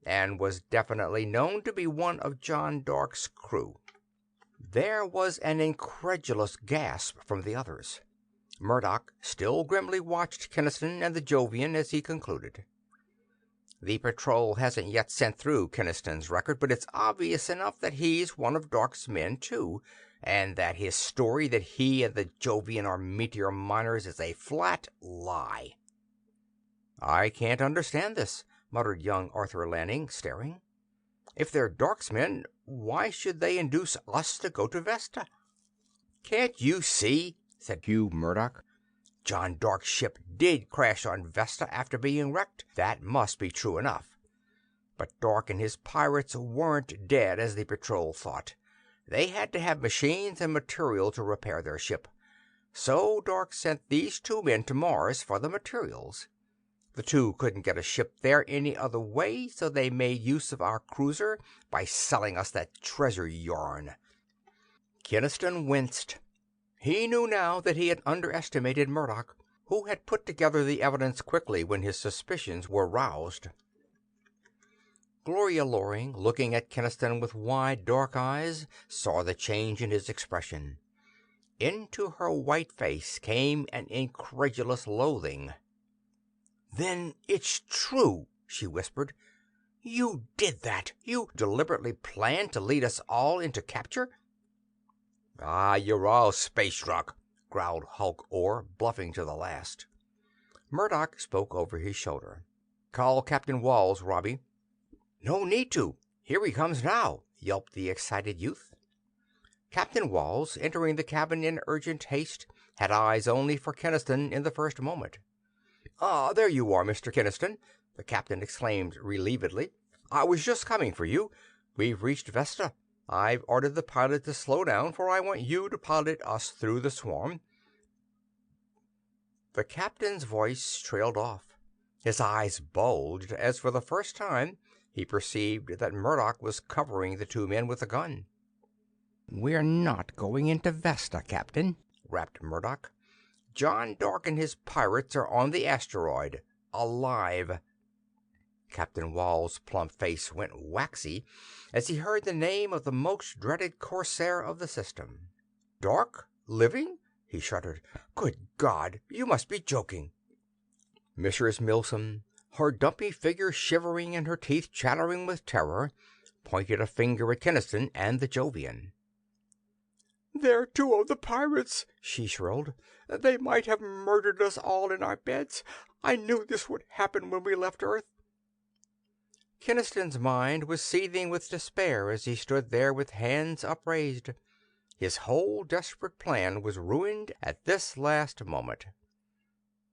and was definitely known to be one of John Dark's crew." There was an incredulous gasp from the others. Murdoch still grimly watched Kenniston and the Jovian as he concluded. "The Patrol hasn't yet sent through Kenniston's record, but it's obvious enough that he's one of Dark's men, too, and that his story that he and the Jovian are meteor miners is a flat lie." "I can't understand this," muttered young Arthur Lanning, staring. "If they're Dark's men, why should they induce us to go to Vesta?" "Can't you see?" said Hugh Murdoch. "John Dark's ship did crash on Vesta after being wrecked. That must be true enough. But Dark and his pirates weren't dead as the Patrol thought. They had to have machines and material to repair their ship. So Dark sent these two men to Mars for the materials. The two couldn't get a ship there any other way, so they made use of our cruiser by selling us that treasure yarn." Kenniston winced. He knew now that he had underestimated Murdoch, who had put together the evidence quickly when his suspicions were roused. Gloria Loring, looking at Kenniston with wide dark eyes, saw the change in his expression. Into her white face came an incredulous loathing. "Then it's true," she whispered. "You did that. You deliberately planned to lead us all into capture." "Ah, you're all space drunk," growled Hulk Orr, bluffing to the last. Murdoch spoke over his shoulder. "Call Captain Walls, Robbie." "No need to. Here he comes now," yelped the excited youth. Captain Walls, entering the cabin in urgent haste, had eyes only for Kenniston in the first moment. "Ah, there you are, Mr. Kenniston," the captain exclaimed relievedly. "I was just coming for you. We've reached Vesta. I've ordered the pilot to slow down, for I want you to pilot us through the swarm." The captain's voice trailed off. His eyes bulged as for the first time he perceived that Murdoch was covering the two men with a gun. "We're not going into Vesta, Captain," rapped Murdoch. "John Dark and his pirates are on the asteroid, alive." Captain Wall's plump face went waxy as he heard the name of the most dreaded corsair of the system. "Dark? Living?" he shuddered. "Good God, you must be joking." Mrs. Milsom, her dumpy figure shivering and her teeth chattering with terror, pointed a finger at Kenniston and the Jovian. "They're two of the pirates!" she shrilled. "They might have murdered us all in our beds. I knew this would happen when we left Earth." Kenniston's mind was seething with despair as he stood there with hands upraised. His whole desperate plan was ruined at this last moment.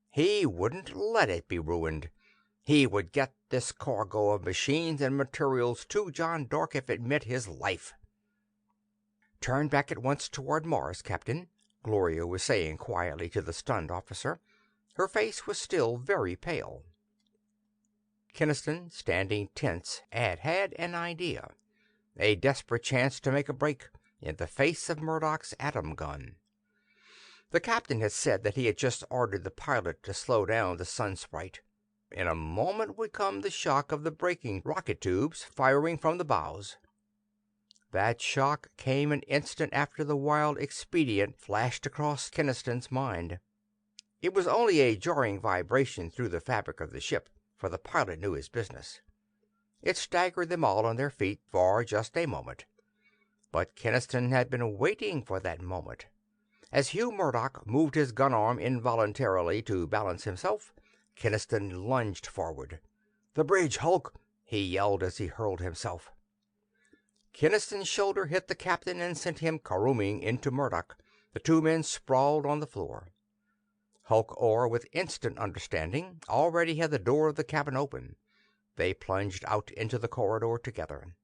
He wouldn't let it be ruined. He would get this cargo of machines and materials to John Dark if it meant his life. "Turn back at once toward Mars, Captain," Gloria was saying quietly to the stunned officer. Her face was still very pale. Kenniston, standing tense, had an idea. A desperate chance to make a break in the face of Murdoch's atom gun. The captain had said that he had just ordered the pilot to slow down the sun sprite. In a moment would come the shock of the braking rocket tubes firing from the bows. That shock came an instant after the wild expedient flashed across Kenniston's mind. It was only a jarring vibration through the fabric of the ship, for the pilot knew his business. It staggered them all on their feet for just a moment. But Kenniston had been waiting for that moment. As Hugh Murdoch moved his gun arm involuntarily to balance himself, Kenniston lunged forward. "The bridge, Hulk!" he yelled as he hurled himself. Kenniston's shoulder hit the captain and sent him caroming into Murdoch. The two men sprawled on the floor. Hulk Orr, with instant understanding, already had the door of the cabin open. They plunged out into the corridor together.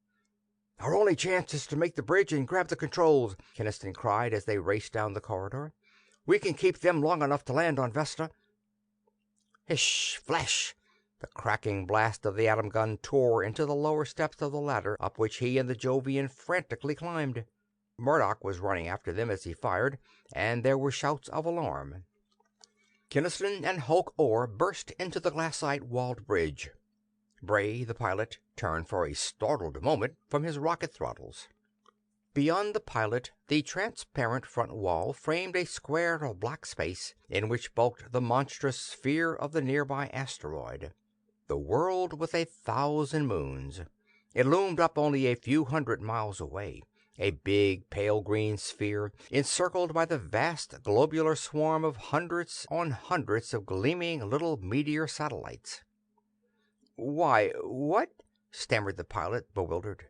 "Our only chance is to make the bridge and grab the controls," Kenniston cried as they raced down the corridor. "We can keep them long enough to land on Vesta." Hish! Flash! The cracking blast of the atom gun tore into the lower steps of the ladder up which he and the Jovian frantically climbed. Murdoch was running after them as he fired, and there were shouts of alarm. Kenniston and Hulk Orr burst into the glassite-walled bridge. Bray, the pilot, turned for a startled moment from his rocket throttles. Beyond the pilot, the transparent front wall framed a square of black space in which bulked the monstrous sphere of the nearby asteroid. The world with 1,000 moons. It loomed up only a few hundred miles away, a big pale green sphere encircled by the vast globular swarm of hundreds on hundreds of gleaming little meteor satellites. "Why, what?" stammered the pilot, bewildered.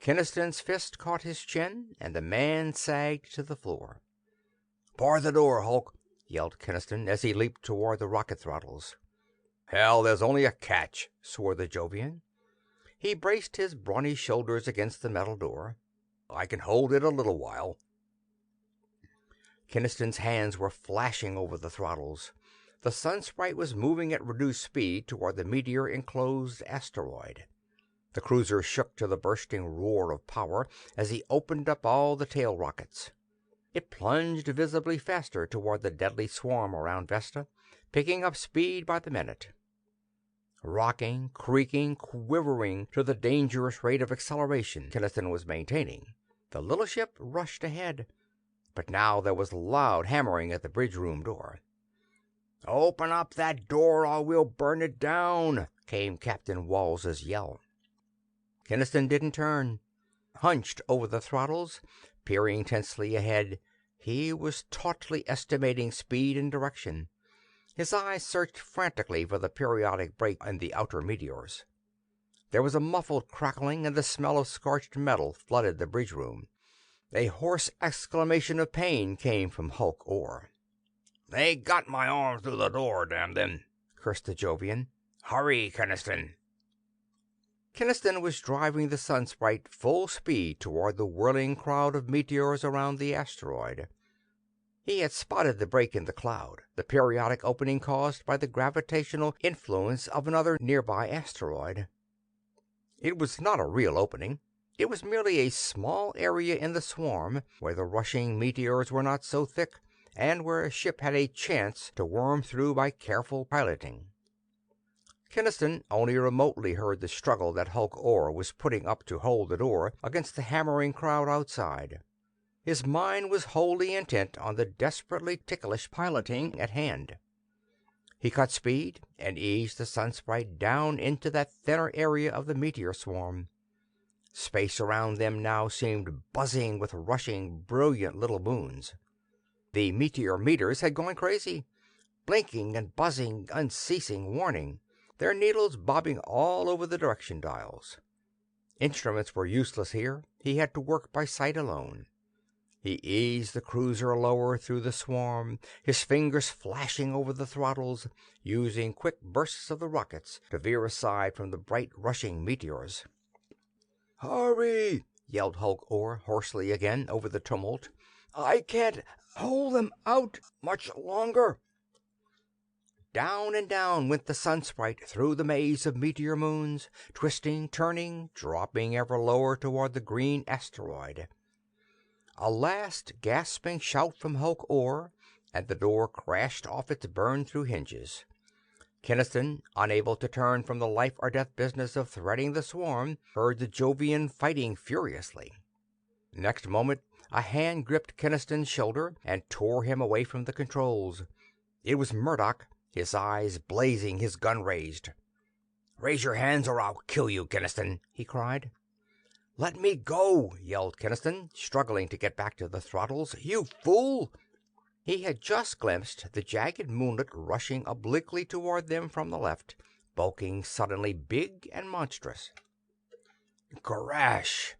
Kenniston's fist caught his chin, and the man sagged to the floor. "Bar the door, Hulk!" yelled Kenniston as he leaped toward the rocket throttles. "Hell, there's only a catch," swore the Jovian. He braced his brawny shoulders against the metal door. "I can hold it a little while." Kenniston's hands were flashing over the throttles. The sun sprite was moving at reduced speed toward the meteor-enclosed asteroid. The cruiser shook to the bursting roar of power as he opened up all the tail rockets. It plunged visibly faster toward the deadly swarm around Vesta, picking up speed by the minute. Rocking, creaking, quivering to the dangerous rate of acceleration Kenniston was maintaining, the little ship rushed ahead. But now there was loud hammering at the bridge room door. "Open up that door or we'll burn it down," came Captain Wals's yell. Kenniston didn't turn. Hunched over the throttles, peering tensely ahead, he was tautly estimating speed and direction. His eyes searched frantically for the periodic break in the outer meteors. There was a muffled crackling, and the smell of scorched metal flooded the bridge room. A hoarse exclamation of pain came from Hulk Orr. "They got my arm through the door, damn them!" cursed the Jovian. "Hurry, Kenniston!" Kenniston was driving the sun sprite full speed toward the whirling crowd of meteors around the asteroid. He had spotted the break in the cloud, the periodic opening caused by the gravitational influence of another nearby asteroid. It was not a real opening. It was merely a small area in the swarm where the rushing meteors were not so thick, and where a ship had a chance to worm through by careful piloting. Kenniston only remotely heard the struggle that Hulk Orr was putting up to hold the door against the hammering crowd outside. His mind was wholly intent on the desperately ticklish piloting at hand. He cut speed and eased the Sunsprite down into that thinner area of the meteor swarm. Space around them now seemed buzzing with rushing, brilliant little moons. The meteor meters had gone crazy, blinking and buzzing unceasing warning, their needles bobbing all over the direction dials. Instruments were useless here. He had to work by sight alone. He eased the cruiser lower through the swarm, his fingers flashing over the throttles, using quick bursts of the rockets to veer aside from the bright rushing meteors. "Hurry!" yelled Hulk Orr hoarsely again over the tumult. "I can't hold them out much longer." Down and down went the Sunsprite through the maze of Meteor-Moons, twisting, turning, dropping ever lower toward the green asteroid. A last gasping shout from Hulk Orr, and the door crashed off its burned-through hinges. Kenniston, unable to turn from the life-or-death business of threading the swarm, heard the Jovian fighting furiously. Next moment a hand gripped Kenniston's shoulder and tore him away from the controls. It was Murdoch, his eyes blazing, his gun raised. "Raise your hands or I'll kill you, Kenniston," he cried. "Let me go!" yelled Kenniston, struggling to get back to the throttles. "You fool!" He had just glimpsed the jagged moonlet rushing obliquely toward them from the left, bulking suddenly big and monstrous. Crash!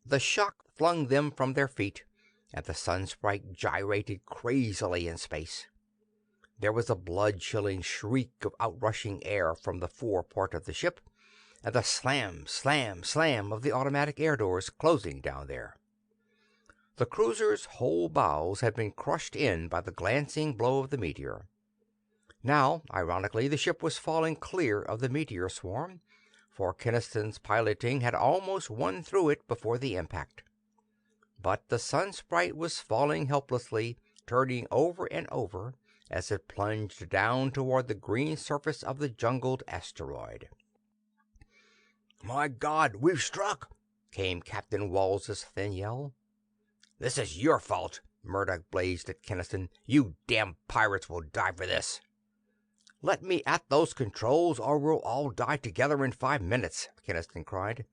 The shock flung them from their feet, and the Sunsprite gyrated crazily in space. There was a blood-chilling shriek of outrushing air from the fore part of the ship, and the slam, slam, slam of the automatic air doors closing down there. The cruiser's whole bows had been crushed in by the glancing blow of the meteor. Now, ironically, the ship was falling clear of the meteor swarm, for Kenniston's piloting had almost won through it before the impact. But the Sunsprite was falling helplessly, turning over and over as it plunged down toward the green surface of the jungled asteroid. "My God, we've struck!" came Captain Wals's thin yell. "This is your fault," Murdoch blazed at Kenniston. "You damn pirates will die for this." "Let me at those controls or we'll all die together in 5 minutes," Kenniston cried.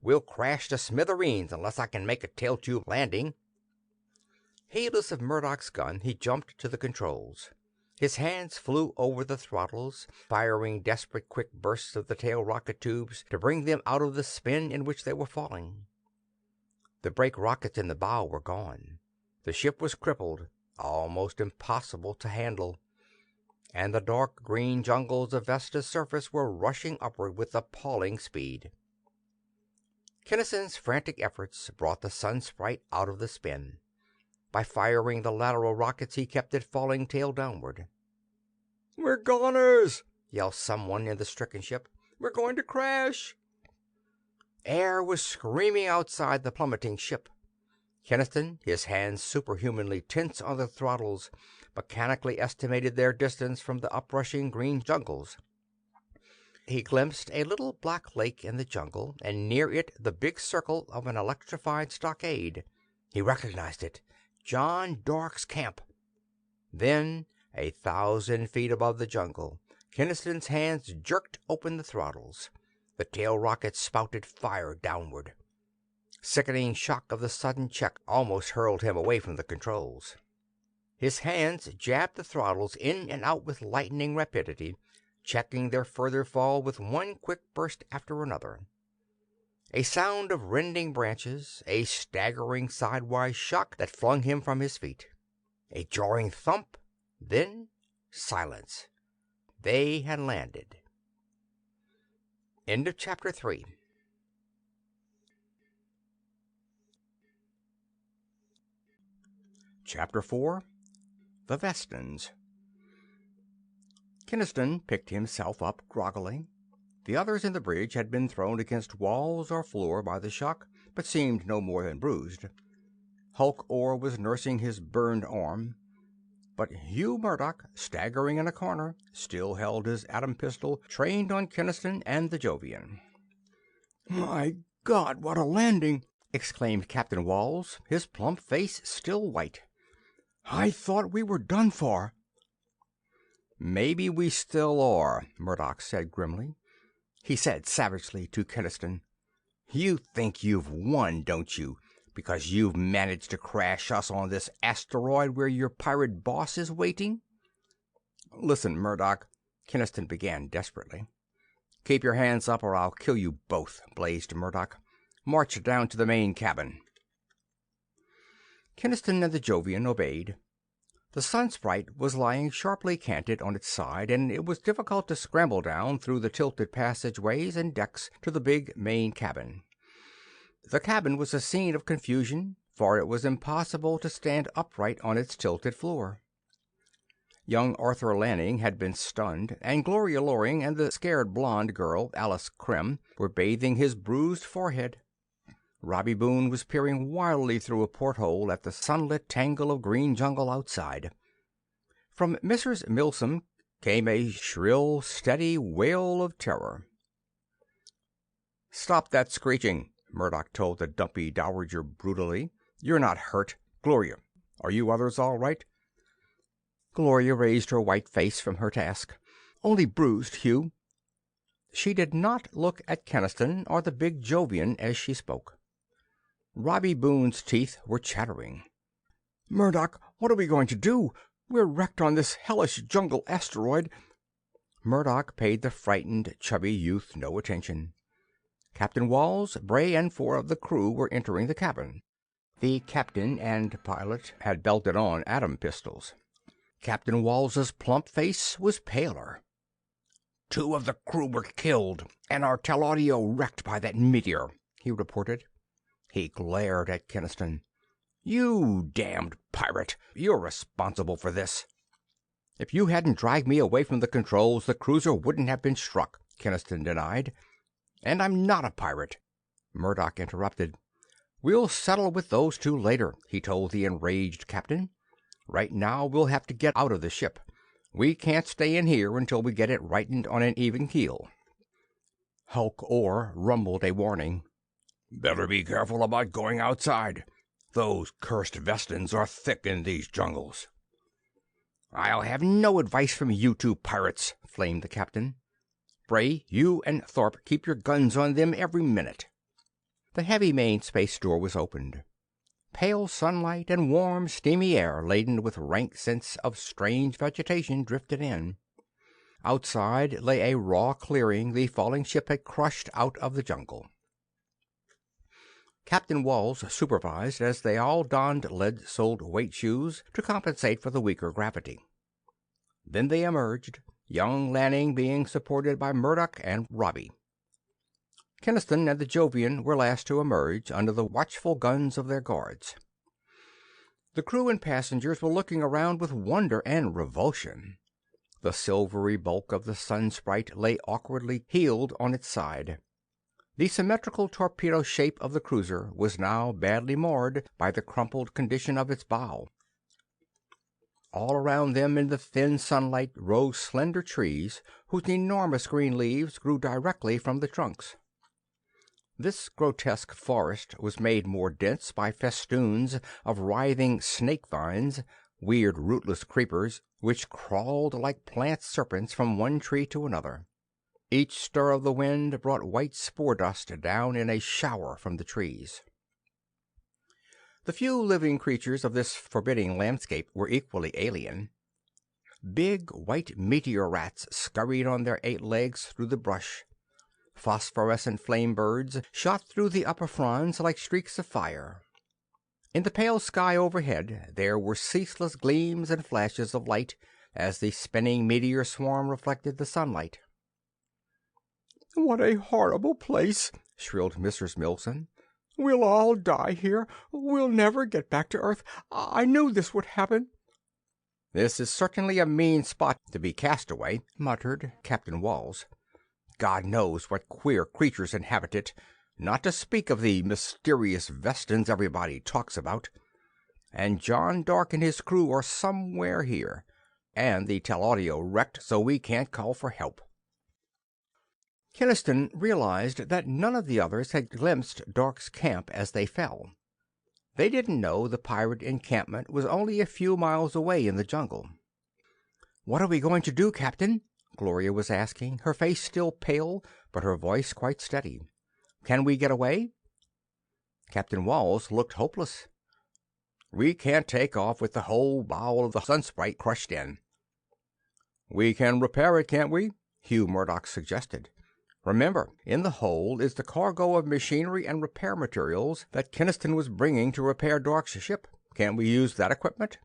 "We'll crash to smithereens unless I can make a tail-tube landing." Heedless of Murdoch's gun, he jumped to the controls. His hands flew over the throttles, firing desperate quick bursts of the tail rocket tubes to bring them out of the spin in which they were falling. The brake rockets in the bow were gone. The ship was crippled, almost impossible to handle, and the dark green jungles of Vesta's surface were rushing upward with appalling speed. Kenniston's frantic efforts brought the Sunsprite out of the spin. By firing the lateral rockets, he kept it falling tail downward. "We're goners!" yelled someone in the stricken ship. "We're going to crash!" Air was screaming outside the plummeting ship. Kenniston, his hands superhumanly tense on the throttles, mechanically estimated their distance from the uprushing green jungles. He glimpsed a little black lake in the jungle, and near it the big circle of an electrified stockade. He recognized it. John Dark's camp. Then, 1,000 feet above the jungle, Kenniston's hands jerked open the throttles. The tail rockets spouted fire downward. Sickening shock of the sudden check almost hurled him away from the controls. His hands jabbed the throttles in and out with lightning rapidity, checking their further fall with one quick burst after another. A sound of rending branches, a staggering sidewise shock that flung him from his feet. A jarring thump, then silence. They had landed. End of Chapter 3. Chapter 4. The Vestans. Kenniston picked himself up groggily. The others in the bridge had been thrown against walls or floor by the shock, but seemed no more than bruised. Hulk Orr was nursing his burned arm, but Hugh Murdoch, staggering in a corner, still held his atom pistol trained on Kenniston and the Jovian. "My God, what a landing!" exclaimed Captain Walls, his plump face still white. "I thought we were done for." "Maybe we still are," Murdoch said grimly. He said savagely to Kenniston, "You think you've won, don't you? Because you've managed to crash us on this asteroid where your pirate boss is waiting?" "Listen, Murdoch," Kenniston began desperately. "Keep your hands up or I'll kill you both," blazed Murdoch. "March down to the main cabin." Kenniston and the Jovian obeyed. The Sun Sprite was lying sharply canted on its side, and it was difficult to scramble down through the tilted passageways and decks to the big main cabin. The cabin was a scene of confusion, for it was impossible to stand upright on its tilted floor. Young Arthur Lanning had been stunned, and Gloria Loring and the scared blonde girl, Alice Krim, were bathing his bruised forehead. Robbie Boone was peering wildly through a porthole at the sunlit tangle of green jungle outside. From Mrs. Milsom came a shrill, steady wail of terror. "Stop that screeching," Murdoch told the dumpy dowager brutally. "You're not hurt. Gloria, are you others all right?" Gloria raised her white face from her task. "Only bruised, Hugh." She did not look at Kenniston or the big Jovian as she spoke. Robbie Boone's teeth were chattering. "Murdoch, what are we going to do? We're wrecked on this hellish jungle asteroid." Murdoch paid the frightened, chubby youth no attention. Captain Walls, Bray, and 4 of the crew were entering the cabin. The captain and pilot had belted on atom pistols. Captain Walls's plump face was paler. "2 of the crew were killed, and our telaudio wrecked by that meteor," he reported. He glared at Kenniston. "You damned pirate! You're responsible for this." "If you hadn't dragged me away from the controls, the cruiser wouldn't have been struck," Kenniston denied. "And I'm not a pirate," Murdoch interrupted. "We'll settle with those 2 later," he told the enraged captain. "Right now we'll have to get out of the ship. We can't stay in here until we get it rightened on an even keel." Hulk Orr rumbled a warning. "Better be careful about going outside. Those cursed Vestans are thick in these jungles." "I'll have no advice from you 2 pirates," flamed the captain. "Bray, you and Thorpe keep your guns on them every minute." The heavy main space door was opened. Pale sunlight and warm, steamy air laden with rank scents of strange vegetation drifted in. Outside lay a raw clearing the falling ship had crushed out of the jungle. Captain Walls supervised as they all donned lead-soled weight shoes to compensate for the weaker gravity. Then they emerged, young Lanning being supported by Murdoch and Robbie. Kenniston and the Jovian were last to emerge under the watchful guns of their guards. The crew and passengers were looking around with wonder and revulsion. The silvery bulk of the Sun Sprite lay awkwardly heeled on its side. The symmetrical torpedo shape of the cruiser was now badly marred by the crumpled condition of its bow. All around them in the thin sunlight rose slender trees whose enormous green leaves grew directly from the trunks. This grotesque forest was made more dense by festoons of writhing snake vines, weird rootless creepers which crawled like plant serpents from one tree to another. Each stir of the wind brought white spore dust down in a shower from the trees. The few living creatures of this forbidding landscape were equally alien. Big white meteor rats scurried on their 8 legs through the brush. Phosphorescent flame birds shot through the upper fronds like streaks of fire. In the pale sky overhead there were ceaseless gleams and flashes of light as the spinning meteor swarm reflected the sunlight. "What a horrible place!" shrilled Mrs. Milsom. "We'll all die here. We'll never get back to Earth. I knew this would happen." "This is certainly a mean spot to be cast away," muttered Captain Walls. "God knows what queer creatures inhabit it, not to speak of the mysterious Vestans everybody talks about. And John Dark and his crew are somewhere here, and the telaudio wrecked so we can't call for help." Kenniston realized that none of the others had glimpsed Dark's camp as they fell. They didn't know the pirate encampment was only a few miles away in the jungle. "What are we going to do, Captain?" Gloria was asking, her face still pale, but her voice quite steady. "Can we get away?" Captain Walls looked hopeless. "We can't take off with the whole bow of the Sunsprite crushed in." "We can repair it, can't we?" Hugh Murdoch suggested. "Remember, in the hold is the cargo of machinery and repair materials that Kenniston was bringing to repair Dark's ship. Can't we use that equipment?"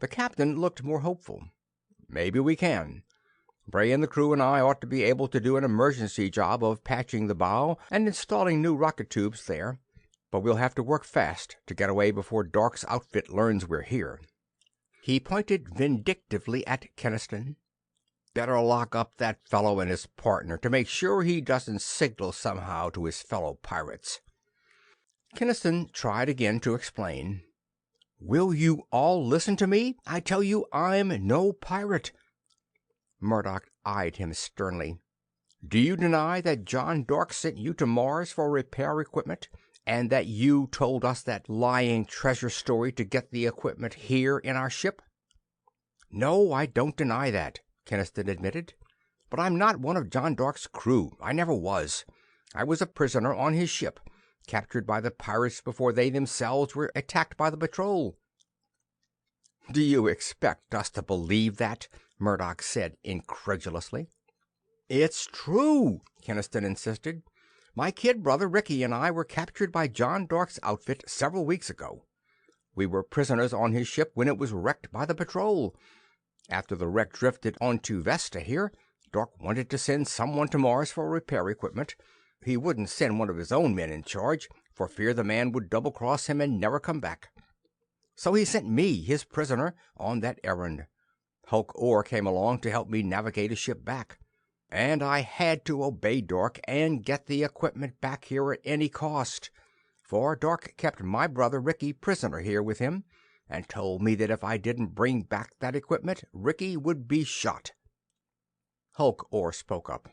The captain looked more hopeful. "Maybe we can. Bray and the crew and I ought to be able to do an emergency job of patching the bow and installing new rocket tubes there, but we'll have to work fast to get away before Dark's outfit learns we're here." He pointed vindictively at Kenniston. "Better lock up that fellow and his partner to make sure he doesn't signal somehow to his fellow pirates." Kenniston tried again to explain. "Will you all listen to me? I tell you I'm no pirate." Murdoch eyed him sternly. "Do you deny that John Dark sent you to Mars for repair equipment, and that you told us that lying treasure story to get the equipment here in our ship?" "No, I don't deny that," Kenniston admitted. "But I'm not one of John Dark's crew. I never was. I was a prisoner on his ship, captured by the pirates before they themselves were attacked by the patrol." "Do you expect us to believe that?" Murdoch said incredulously. "It's true," Kenniston insisted. "My kid brother Ricky and I were captured by John Dark's outfit several weeks ago. We were prisoners on his ship when it was wrecked by the patrol. After the wreck drifted onto Vesta here, Dark wanted to send someone to Mars for repair equipment. He wouldn't send one of his own men in charge, for fear the man would double-cross him and never come back. So he sent me, his prisoner, on that errand. Hulk Orr came along to help me navigate a ship back, and I had to obey Dark and get the equipment back here at any cost, for Dark kept my brother Ricky prisoner here with him, and told me that if I didn't bring back that equipment, Ricky would be shot." Hulk Orr spoke up.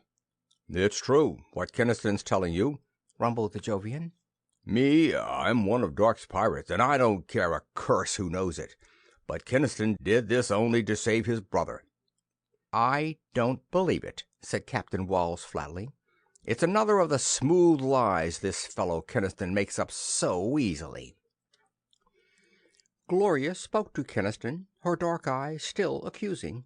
"It's true, what Kenniston's telling you," rumbled the Jovian. I'm one of Dark's pirates, and I don't care a curse who knows it. But Kenniston did this only to save his brother." "I don't believe it," said Captain Walls flatly. "It's another of the smooth lies this fellow Kenniston makes up so easily." Gloria spoke to Kenniston, her dark eyes still accusing.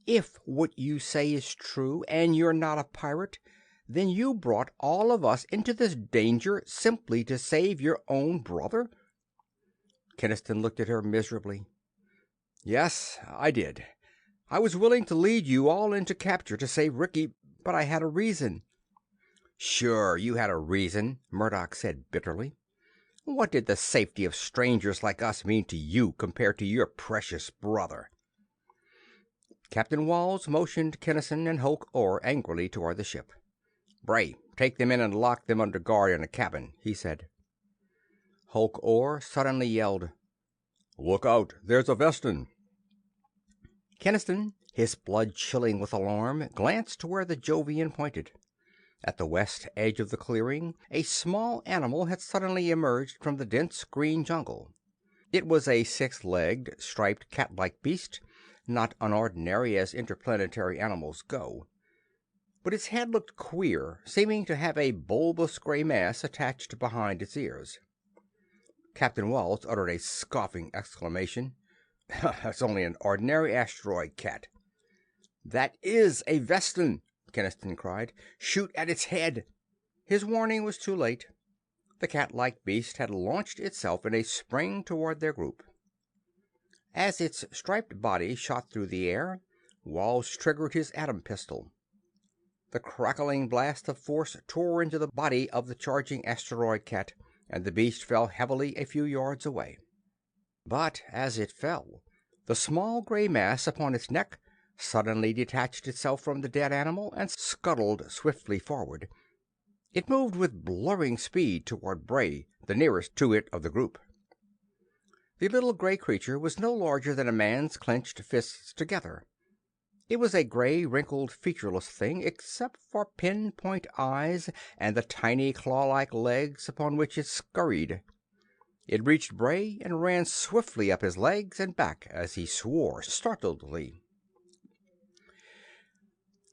"If what you say is true, and you're not a pirate, then you brought all of us into this danger simply to save your own brother?" Kenniston looked at her miserably. "Yes, I did. I was willing to lead you all into capture to save Ricky, but I had a reason." "Sure, you had a reason," Murdoch said bitterly. "What did the safety of strangers like us mean to you compared to your precious brother?" Captain Walls motioned Kenniston and Hulk Orr angrily toward the ship. "Bray, take them in and lock them under guard in a cabin," he said. Hulk Orr suddenly yelled, "Look out, there's a Vestan!" Kenniston, his blood chilling with alarm, glanced to where the Jovian pointed. At the west edge of the clearing, a small animal had suddenly emerged from the dense green jungle. It was a six-legged, striped, cat-like beast, not unordinary as interplanetary animals go. But its head looked queer, seeming to have a bulbous gray mass attached behind its ears. Captain Walls uttered a scoffing exclamation. "That's only an ordinary asteroid cat." "That is a Vestan!" Kenniston cried. "Shoot at its head!" His warning was too late. The cat-like beast had launched itself in a spring toward their group. As its striped body shot through the air, Walls triggered his atom pistol. The crackling blast of force tore into the body of the charging asteroid cat, and the beast fell heavily a few yards away. But as it fell, the small gray mass upon its neck suddenly detached itself from the dead animal and scuttled swiftly forward. It moved with blurring speed toward Bray, the nearest to it of the group. The little gray creature was no larger than a man's clenched fists together. It was a gray, wrinkled, featureless thing, except for pinpoint eyes and the tiny claw-like legs upon which it scurried. It reached Bray and ran swiftly up his legs and back as he swore startledly.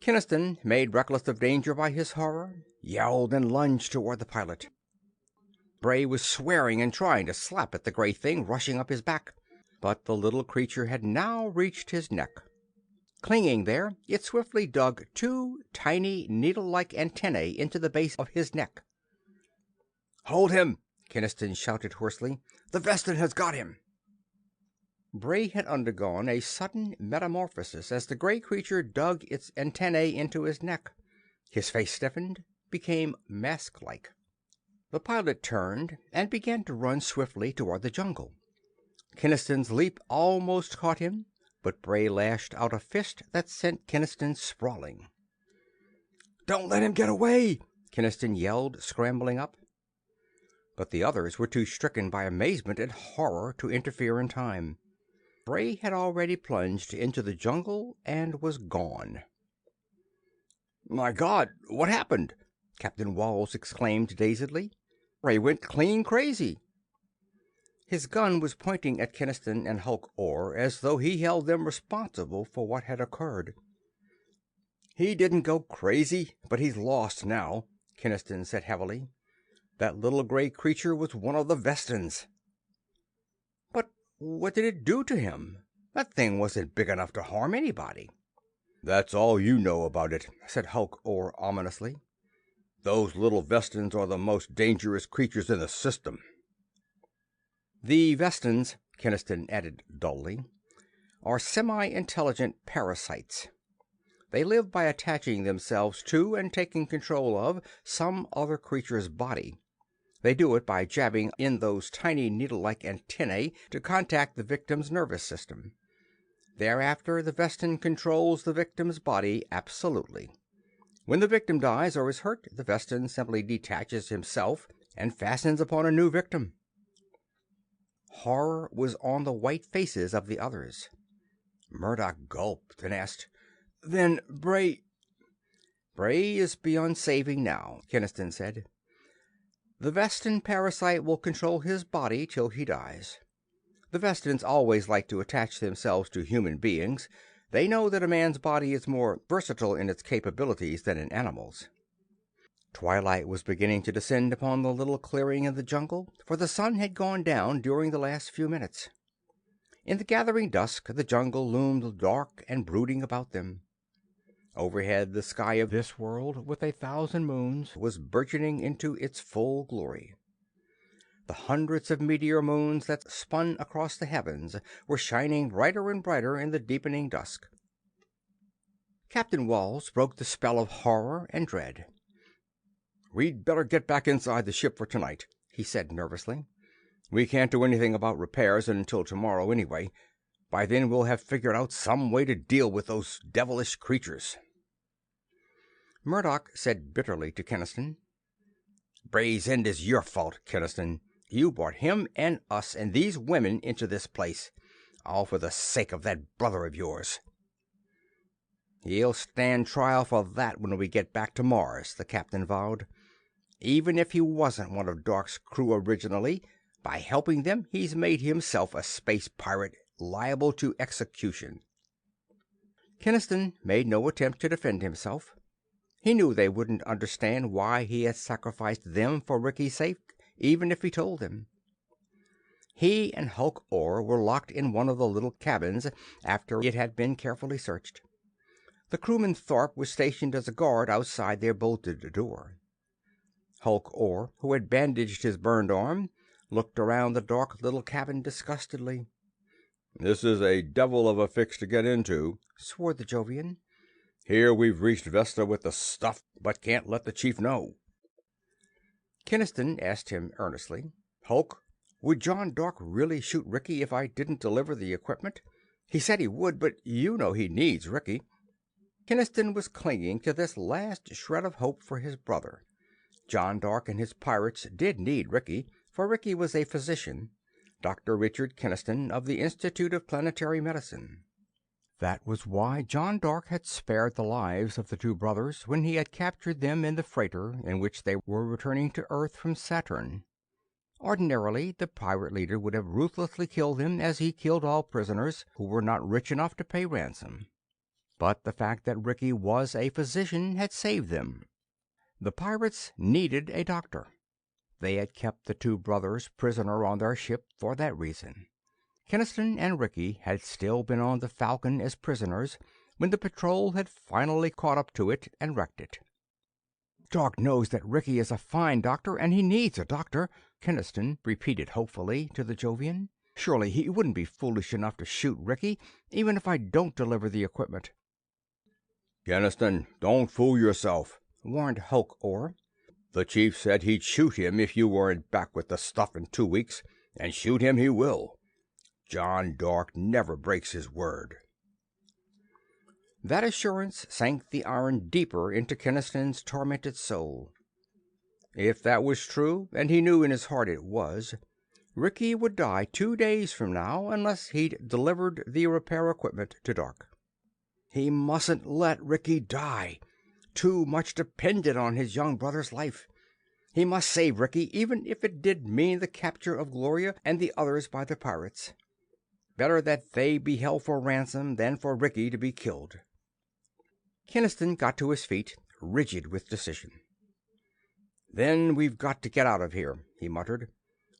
Kenniston, made reckless of danger by his horror, yelled and lunged toward the pilot. Bray was swearing and trying to slap at the gray thing rushing up his back, but the little creature had now reached his neck. Clinging there, it swiftly dug 2 tiny needle-like antennae into the base of his neck. "Hold him!" Kenniston shouted hoarsely. "The Vestan has got him!" Bray had undergone a sudden metamorphosis as the gray creature dug its antennae into his neck. His face stiffened, became mask-like. The pilot turned and began to run swiftly toward the jungle. Kenniston's leap almost caught him, but Bray lashed out a fist that sent Kenniston sprawling. "Don't let him get away!" Kenniston yelled, scrambling up. But the others were too stricken by amazement and horror to interfere in time. Bray had already plunged into the jungle and was gone. "My God, what happened?" Captain Walls exclaimed dazedly. "Bray went clean crazy." His gun was pointing at Kenniston and Hulk Orr as though he held them responsible for what had occurred. "He didn't go crazy, but he's lost now," Kenniston said heavily. "That little gray creature was one of the Vestans." "But what did it do to him? That thing wasn't big enough to harm anybody." "That's all you know about it," said Hulk Orr ominously. "Those little Vestans are the most dangerous creatures in the system." "The Vestans," Kenniston added dully, "are semi-intelligent parasites. They live by attaching themselves to and taking control of some other creature's body. They do it by jabbing in those tiny needle-like antennae to contact the victim's nervous system. Thereafter, the Vestan controls the victim's body absolutely. When the victim dies or is hurt, the Vestan simply detaches himself and fastens upon a new victim." Horror was on the white faces of the others. Murdoch gulped and asked, "Then Bray—" "Bray is beyond saving now," Kenniston said. "The Vestan parasite will control his body till he dies. The Vestans always like to attach themselves to human beings. They know that a man's body is more versatile in its capabilities than an animal's." Twilight was beginning to descend upon the little clearing in the jungle, for the sun had gone down during the last few minutes. In the gathering dusk the jungle loomed dark and brooding about them. Overhead, the sky of this world, with 1,000 moons, was burgeoning into its full glory. The hundreds of Meteor-Moons that spun across the heavens were shining brighter and brighter in the deepening dusk. Captain Walls broke the spell of horror and dread. "We'd better get back inside the ship for tonight," he said nervously. "We can't do anything about repairs until tomorrow anyway. By then we'll have figured out some way to deal with those devilish creatures." Murdoch said bitterly to Kenniston, "Bray's end is your fault, Kenniston. You brought him and us and these women into this place, all for the sake of that brother of yours." "He'll stand trial for that when we get back to Mars," the captain vowed. "Even if he wasn't one of Dark's crew originally, by helping them he's made himself a space pirate liable to execution." Kenniston made no attempt to defend himself. He knew they wouldn't understand why he had sacrificed them for Ricky's sake, even if he told them. He and Hulk Orr were locked in one of the little cabins after it had been carefully searched. The crewman Thorpe was stationed as a guard outside their bolted door. Hulk Orr, who had bandaged his burned arm, looked around the dark little cabin disgustedly. "This is a devil of a fix to get into," swore the Jovian. "Here we've reached Vesta with the stuff, but can't let the chief know." Kenniston asked him earnestly, "Hulk, would John Dark really shoot Ricky if I didn't deliver the equipment? He said he would, but you know he needs Ricky." Kenniston was clinging to this last shred of hope for his brother. John Dark and his pirates did need Ricky, for Ricky was a physician, Dr. Richard Kenniston of the Institute of Planetary Medicine. That was why John Dark had spared the lives of the two brothers when he had captured them in the freighter in which they were returning to Earth from Saturn. Ordinarily, the pirate leader would have ruthlessly killed them as he killed all prisoners who were not rich enough to pay ransom. But the fact that Ricky was a physician had saved them. The pirates needed a doctor. They had kept the two brothers prisoner on their ship for that reason. Kenniston and Ricky had still been on the Falcon as prisoners when the patrol had finally caught up to it and wrecked it. "Dark knows that Ricky is a fine doctor, and he needs a doctor," Kenniston repeated hopefully to the Jovian. "Surely he wouldn't be foolish enough to shoot Ricky, even if I don't deliver the equipment." "Kenniston, don't fool yourself," warned Hulk Orr. "The chief said he'd shoot him if you weren't back with the stuff in 2 weeks, and shoot him he will. John Dark never breaks his word." That assurance sank the iron deeper into Kenniston's tormented soul. If that was true, and he knew in his heart it was, Ricky would die 2 days from now unless he'd delivered the repair equipment to Dark. He mustn't let Ricky die. Too much depended on his young brother's life. He must save Ricky, even if it did mean the capture of Gloria and the others by the pirates. Better that they be held for ransom than for Ricky to be killed. Kenniston got to his feet, rigid with decision. "Then we've got to get out of here," he muttered.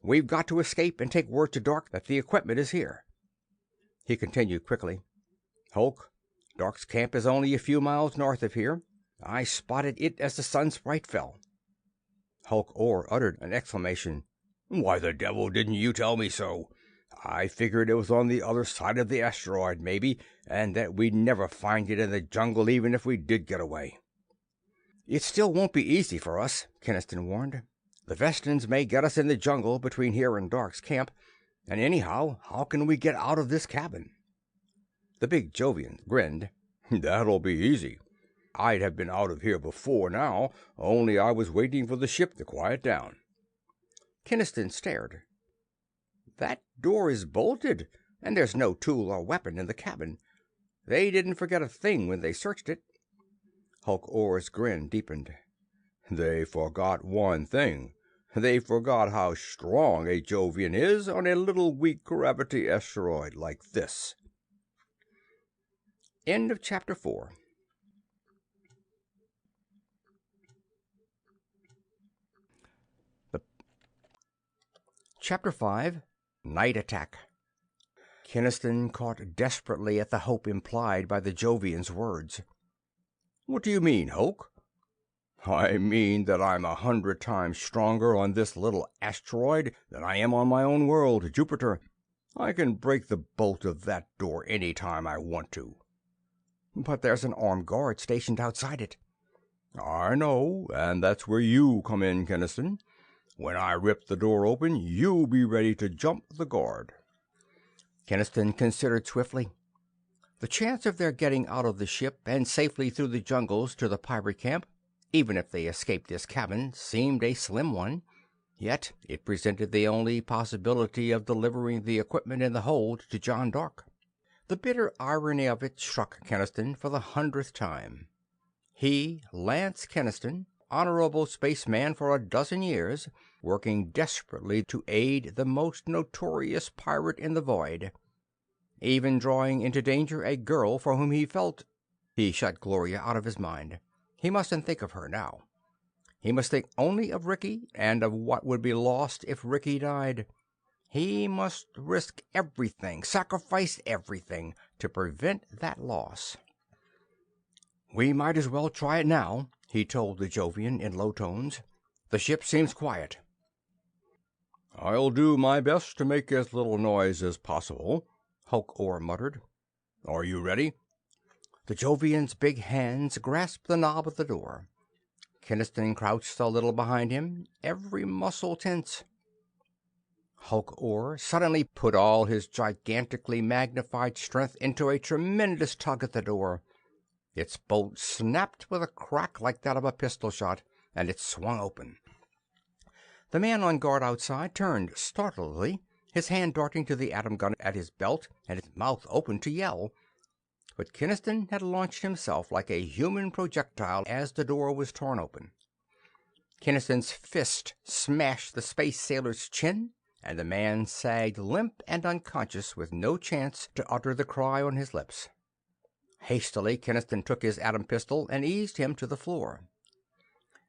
"We've got to escape and take word to Dark that the equipment is here." He continued quickly. "Hulk, Dark's camp is only a few miles north of here. I spotted it as the Sunsprite fell." Hulk Orr uttered an exclamation. "Why the devil didn't you tell me so? I figured it was on the other side of the asteroid, maybe, and that we'd never find it in the jungle even if we did get away." "It still won't be easy for us," Kenniston warned. "The Vestans may get us in the jungle between here and Dark's camp, and anyhow, how can we get out of this cabin?" The big Jovian grinned. "That'll be easy. I'd have been out of here before now, only I was waiting for the ship to quiet down." Kenniston stared. "That door is bolted, and there's no tool or weapon in the cabin. They didn't forget a thing when they searched it." Hulk Orr's grin deepened. "They forgot one thing. They forgot how strong a Jovian is on a little weak gravity asteroid like this." End of Chapter 4. Chapter 5. Night Attack. Kenniston caught desperately at the hope implied by the Jovian's words. "What do you mean, Hulk?" "I mean that I'm 100 times stronger on this little asteroid than I am on my own world, Jupiter. I can break the bolt of that door any time I want to." "But there's an armed guard stationed outside it." "I know, and that's where you come in, Kenniston. When I rip the door open, you be ready to jump the guard." Kenniston considered swiftly. The chance of their getting out of the ship and safely through the jungles to the pirate camp, even if they escaped this cabin, seemed a slim one. Yet it presented the only possibility of delivering the equipment in the hold to John Dark. The bitter irony of it struck Kenniston for the 100th time. He, Lance Kenniston, honorable spaceman for a dozen years, working desperately to aid the most notorious pirate in the void, even drawing into danger a girl for whom he felt— He shut Gloria out of his mind. He mustn't think of her now. He must think only of Ricky and of what would be lost if Ricky died. He must risk everything, sacrifice everything, to prevent that loss. "We might as well try it now," he told the Jovian in low tones. "The ship seems quiet." "I'll do my best to make as little noise as possible," Hulk Orr muttered. "Are you ready?" The Jovian's big hands grasped the knob of the door. Kenniston crouched a little behind him, every muscle tense. Hulk Orr suddenly put all his gigantically magnified strength into a tremendous tug at the door. Its bolt snapped with a crack like that of a pistol shot, and it swung open. The man on guard outside turned startledly, his hand darting to the atom gun at his belt and his mouth open to yell. But Kenniston had launched himself like a human projectile as the door was torn open. Kenniston's fist smashed the space sailor's chin, and the man sagged limp and unconscious with no chance to utter the cry on his lips. Hastily, Kenniston took his atom pistol and eased him to the floor.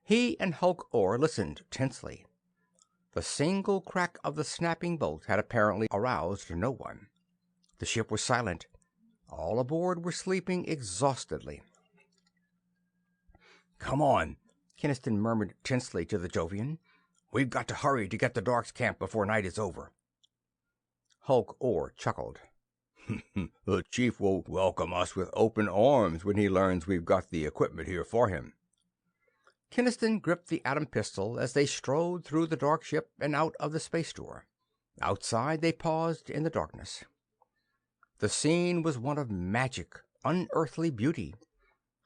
He and Hulk Orr listened tensely. The single crack of the snapping bolt had apparently aroused no one. The ship was silent. All aboard were sleeping exhaustedly. "Come on," Kenniston murmured tensely to the Jovian. "We've got to hurry to get to Dark's camp before night is over." Hulk Orr chuckled. "The chief will welcome us with open arms when he learns we've got the equipment here for him." Kenniston gripped the atom pistol as they strode through the dark ship and out of the space door. Outside, they paused in the darkness. The scene was one of magic, unearthly beauty.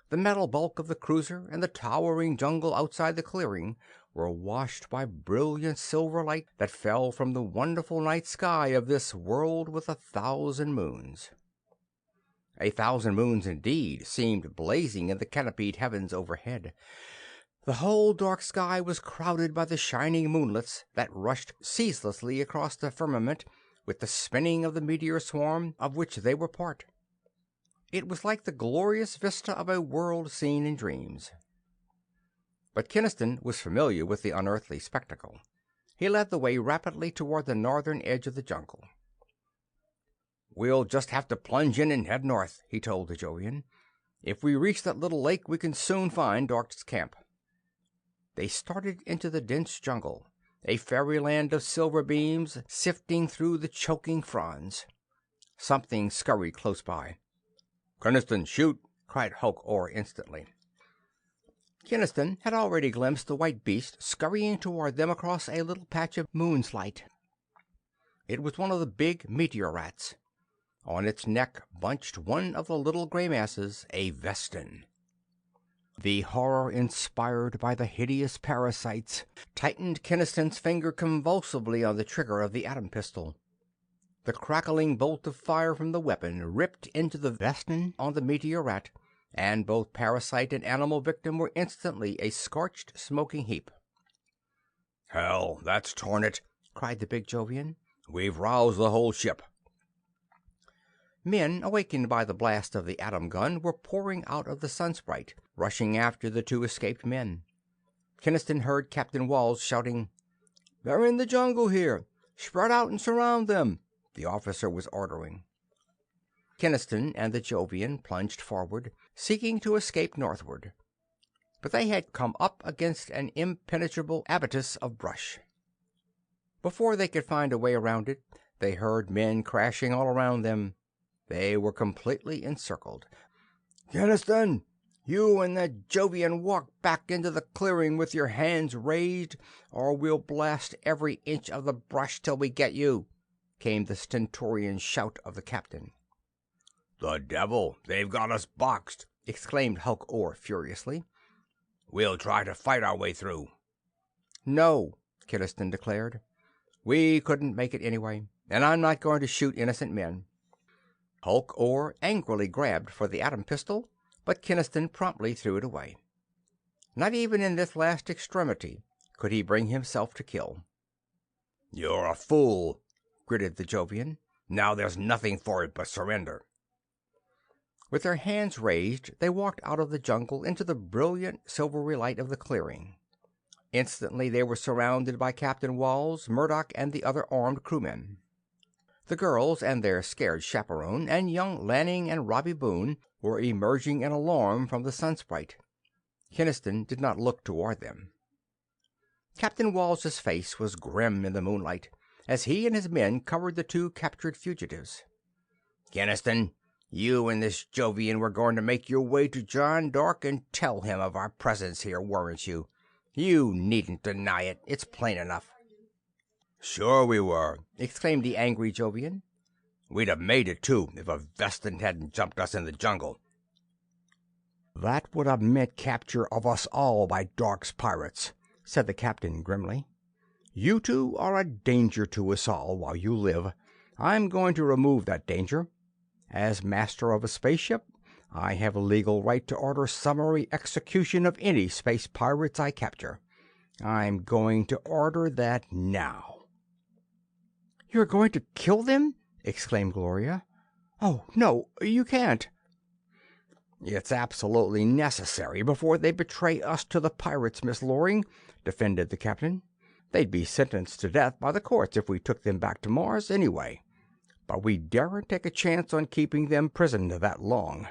The metal bulk of the cruiser and the towering jungle outside the clearing were washed by brilliant silver light that fell from the wonderful night sky of this world with 1,000 moons. 1,000 moons, indeed, seemed blazing in the canopied heavens overhead. The whole dark sky was crowded by the shining moonlets that rushed ceaselessly across the firmament with the spinning of the meteor swarm of which they were part. It was like the glorious vista of a world seen in dreams. But Kenniston was familiar with the unearthly spectacle. He led the way rapidly toward the northern edge of the jungle. "We'll just have to plunge in and head north," he told the Jovian. "If we reach that little lake, we can soon find Dark's camp." They started into the dense jungle, a fairyland of silver beams sifting through the choking fronds. Something scurried close by. "Kenniston, shoot!" cried Hulk Orr instantly. Kenniston had already glimpsed the white beast scurrying toward them across a little patch of moon's light. It was one of the big meteor rats. On its neck bunched one of the little gray masses, a Vestan. The horror inspired by the hideous parasites tightened Kenniston's finger convulsively on the trigger of the atom pistol. The crackling bolt of fire from the weapon ripped into the Vestan on the meteor rat, and both parasite and animal victim were instantly a scorched, smoking heap. "Hell, that's torn it!" cried the big Jovian. "We've roused the whole ship." Men, awakened by the blast of the atom gun, were pouring out of the Sunsprite, rushing after the two escaped men. Kenniston heard Captain Walls shouting, "They're in the jungle here! Spread out and surround them!" the officer was ordering. Kenniston and the Jovian plunged forward, seeking to escape northward. But they had come up against an impenetrable abatis of brush. Before they could find a way around it, they heard men crashing all around them. They were completely encircled. "Kenniston, you and that Jovian walk back into the clearing with your hands raised, or we'll blast every inch of the brush till we get you," came the stentorian shout of the captain. "The devil! They've got us boxed!" exclaimed Hulk Orr furiously. "We'll try to fight our way through." "No," Kenniston declared. "We couldn't make it anyway, and I'm not going to shoot innocent men." Hulk Orr angrily grabbed for the atom pistol, but Kenniston promptly threw it away. Not even in this last extremity could he bring himself to kill. "You're a fool," gritted the Jovian. "Now there's nothing for it but surrender." With their hands raised, they walked out of the jungle into the brilliant silvery light of the clearing. Instantly they were surrounded by Captain Walls, Murdoch, and the other armed crewmen. The girls and their scared chaperone, and young Lanning and Robbie Boone, were emerging in alarm from the Sunsprite. Kenniston did not look toward them. Captain Walls' face was grim in the moonlight, as he and his men covered the two captured fugitives. "Kenniston, you and this Jovian were going to make your way to John Dark and tell him of our presence here, weren't you? You needn't deny it. It's plain enough." "Sure we were," exclaimed the angry Jovian. "We'd have made it, too, if a Vestan hadn't jumped us in the jungle." "That would have meant capture of us all by Dark's pirates," said the captain grimly. "You two are a danger to us all while you live. I'm going to remove that danger. As master of a spaceship, I have a legal right to order summary execution of any space pirates I capture. I'm going to order that now." "You're going to kill them?" exclaimed Gloria. "Oh, no, you can't." "It's absolutely necessary before they betray us to the pirates, Miss Loring," defended the captain. "They'd be sentenced to death by the courts if we took them back to Mars, anyway. But we daren't take a chance on keeping them prisoned that long."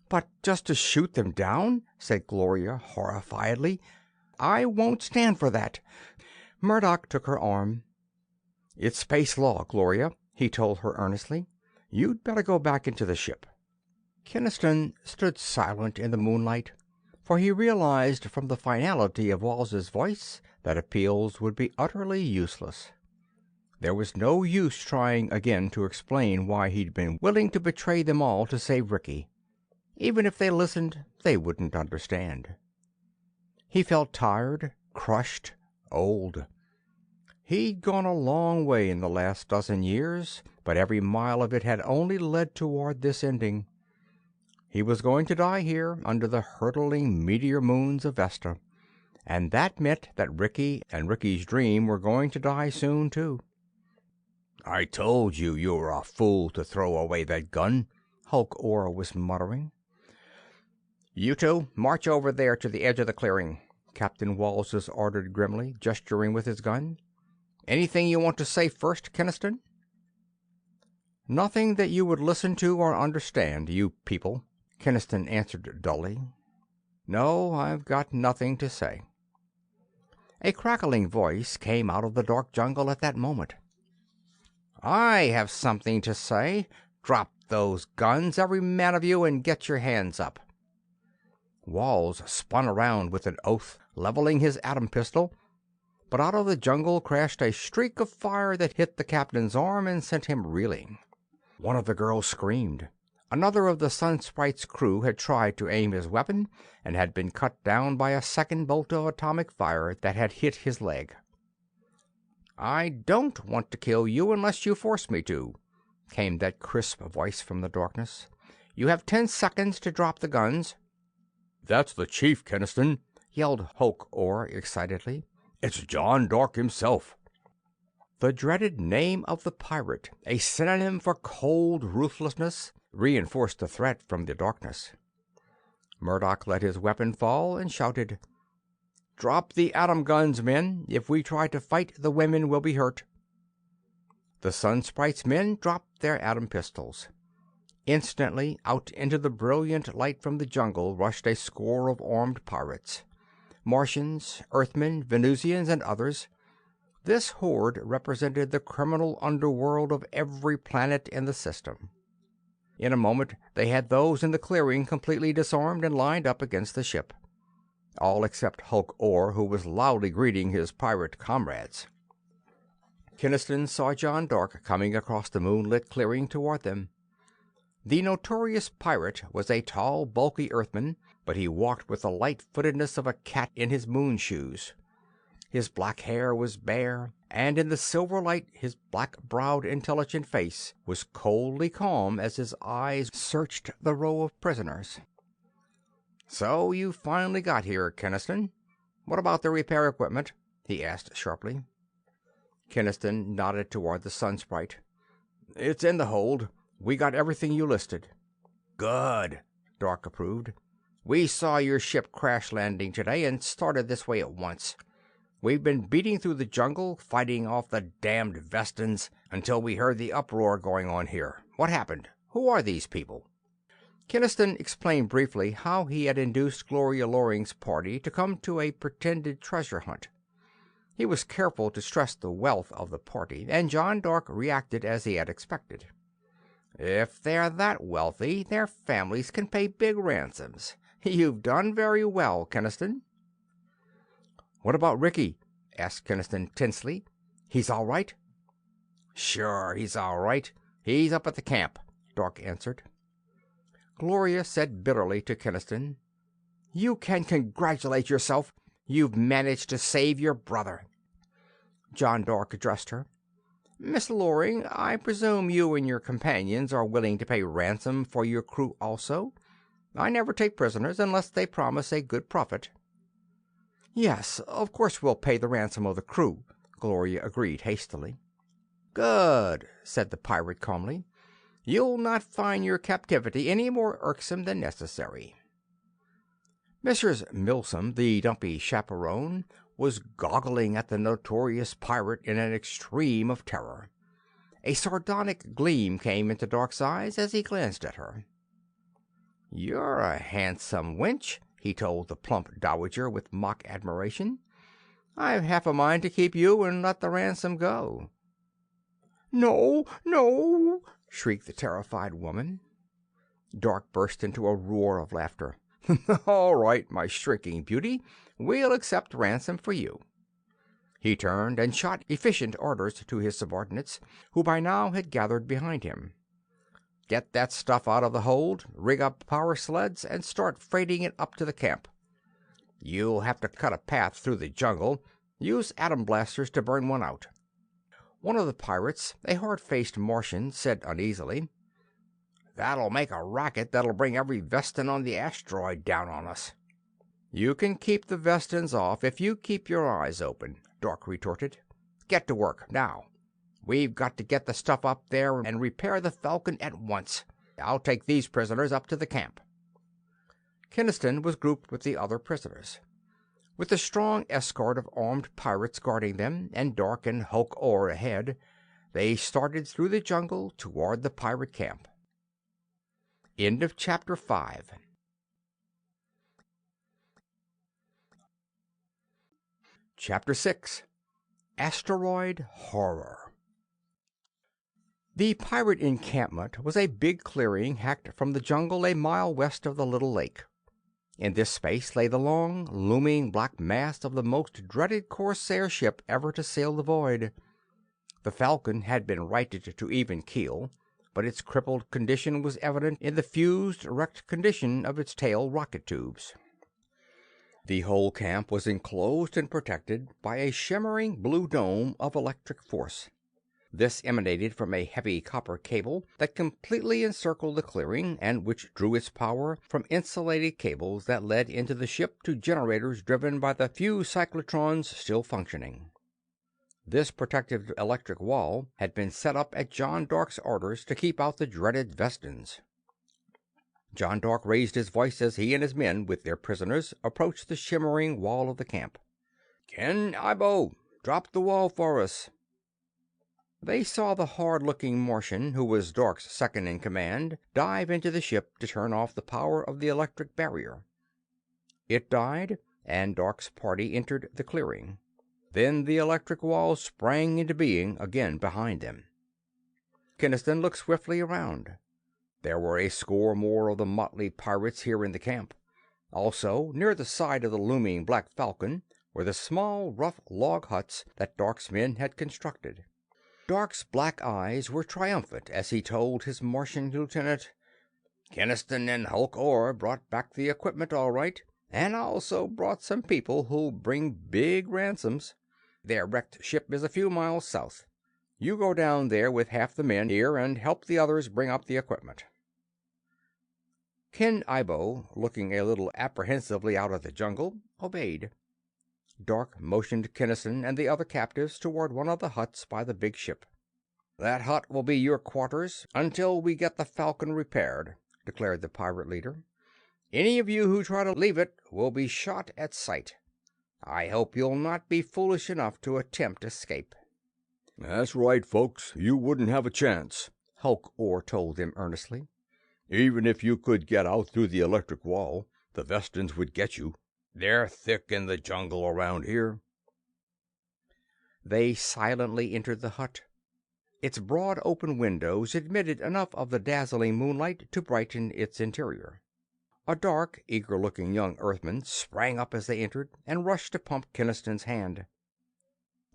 "But just to shoot them down?" said Gloria horrifiedly. "I won't stand for that." Murdoch took her arm. "It's space law, Gloria," he told her earnestly. "You'd better go back into the ship." Kenniston stood silent in the moonlight, for he realized from the finality of Wals's voice that appeals would be utterly useless. There was no use trying again to explain why he'd been willing to betray them all to save Ricky. Even if they listened, they wouldn't understand. He felt tired, crushed, old. He'd gone a long way in the last dozen years, but every mile of it had only led toward this ending. He was going to die here under the hurtling Meteor-Moons of Vesta, and that meant that Ricky and Ricky's dream were going to die soon, too. "I told you you were a fool to throw away that gun," Hulk Orr was muttering. "You two, march over there to the edge of the clearing," Captain Walsis ordered grimly, gesturing with his gun. "Anything you want to say first, Kenniston?" "Nothing that you would listen to or understand, you people," Kenniston answered dully. "No, I've got nothing to say." A crackling voice came out of the dark jungle at that moment. "I have something to say. Drop those guns, every man of you, and get your hands up." Walls spun around with an oath, leveling his atom pistol, but out of the jungle crashed a streak of fire that hit the captain's arm and sent him reeling. One of the girls screamed. Another of the Sunsprite's crew had tried to aim his weapon and had been cut down by a second bolt of atomic fire that had hit his leg. "I don't want to kill you unless you force me to," came that crisp voice from the darkness. "You have 10 seconds to drop the guns." "That's the chief, Kenniston," yelled Hulk Orr excitedly. "It's John Dark himself." The dreaded name of the pirate, a synonym for cold ruthlessness, reinforced the threat from the darkness. Murdoch let his weapon fall and shouted, "Drop the atom guns, men. If we try to fight, the women will be hurt." The Sunsprite's men dropped their atom pistols. Instantly, out into the brilliant light from the jungle rushed a score of armed pirates. Martians, Earthmen, Venusians, and others. This horde represented the criminal underworld of every planet in the system. In a moment they had those in the clearing completely disarmed and lined up against the ship. All except Hulk Orr, who was loudly greeting his pirate comrades. Kenniston saw John Dark coming across the moonlit clearing toward them. The notorious pirate was a tall, bulky Earthman, but he walked with the light-footedness of a cat in his moon shoes. His black hair was bare, and in the silver light his black-browed, intelligent face was coldly calm as his eyes searched the row of prisoners. "So you finally got here, Kenniston. What about the repair equipment?" he asked sharply. Kenniston nodded toward the Sunsprite. "It's in the hold. We got everything you listed." "Good," Dark approved. "We saw your ship crash landing today and started this way at once. We've been beating through the jungle, fighting off the damned Vestans, until we heard the uproar going on here. What happened? Who are these people?" Kenniston explained briefly how he had induced Gloria Loring's party to come to a pretended treasure hunt. He was careful to stress the wealth of the party, and John Dark reacted as he had expected. "If they're that wealthy, their families can pay big ransoms. You've done very well, Kenniston." "What about Ricky?" asked Kenniston tensely. "He's all right?" "Sure, he's all right. He's up at the camp," Dark answered. Gloria said bitterly to Kenniston, "You can congratulate yourself. You've managed to save your brother." John Dark addressed her. "Miss Loring, I presume you and your companions are willing to pay ransom for your crew also? I never take prisoners unless they promise a good profit." "Yes, of course we'll pay the ransom of the crew," Gloria agreed hastily. "Good," said the pirate calmly. "You'll not find your captivity any more irksome than necessary." Mrs. Milsom, the dumpy chaperone, was goggling at the notorious pirate in an extreme of terror. A sardonic gleam came into Dark's eyes as he glanced at her. "You're a handsome wench," he told the plump dowager with mock admiration. "I've half a mind to keep you and let the ransom go." "No, no!" shrieked the terrified woman. Dark burst into a roar of laughter. "All right, my shrinking beauty, we'll accept ransom for you." He turned and shot efficient orders to his subordinates, who by now had gathered behind him. "Get that stuff out of the hold, rig up power sleds, and start freighting it up to the camp. You'll have to cut a path through the jungle. Use atom blasters to burn one out." One of the pirates, a hard-faced Martian, said uneasily, "That'll make a racket that'll bring every Vestan on the asteroid down on us." "You can keep the Vestans off if you keep your eyes open," Dark retorted. "Get to work, now. We've got to get the stuff up there and repair the Falcon at once. I'll take these prisoners up to the camp." Kenniston was grouped with the other prisoners. With a strong escort of armed pirates guarding them, and Dark and Hulk Orr ahead, they started through the jungle toward the pirate camp. End of Chapter 5. Chapter 6. Asteroid Horror. The pirate encampment was a big clearing hacked from the jungle a mile west of the little lake. In this space lay the long, looming black mass of the most dreaded corsair ship ever to sail the void. The Falcon had been righted to even keel, but its crippled condition was evident in the fused, wrecked condition of its tail rocket tubes. The whole camp was enclosed and protected by a shimmering blue dome of electric force. This emanated from a heavy copper cable that completely encircled the clearing, and which drew its power from insulated cables that led into the ship to generators driven by the few cyclotrons still functioning. This protective electric wall had been set up at John Dark's orders to keep out the dreaded Vestans. John Dark raised his voice as he and his men, with their prisoners, approached the shimmering wall of the camp. "Ken Ibo, drop the wall for us." They saw the hard-looking Martian, who was Dark's second in command, dive into the ship to turn off the power of the electric barrier. It died, and Dark's party entered the clearing. Then the electric wall sprang into being again behind them. Kenniston looked swiftly around. There were a score more of the motley pirates here in the camp. Also, near the side of the looming black Falcon, were the small, rough log huts that Dark's men had constructed. Dark's black eyes were triumphant as he told his Martian lieutenant, "Kenniston and Hulk Orr brought back the equipment all right, and also brought some people who'll bring big ransoms. Their wrecked ship is a few miles south. You go down there with half the men here and help the others bring up the equipment." Ken Ibo, looking a little apprehensively out at the jungle, obeyed. Dark motioned Kenniston and the other captives toward one of the huts by the big ship. "That hut will be your quarters until we get the Falcon repaired," declared the pirate leader. "Any of you who try to leave it will be shot at sight. I hope you'll not be foolish enough to attempt escape." "That's right, folks. You wouldn't have a chance," Hulk Orr told them earnestly. "Even if you could get out through the electric wall, the Vestans would get you. They're thick in the jungle around here." They silently entered the hut. Its broad open windows admitted enough of the dazzling moonlight to brighten its interior. A dark, eager-looking young Earthman sprang up as they entered and rushed to pump Kenniston's hand.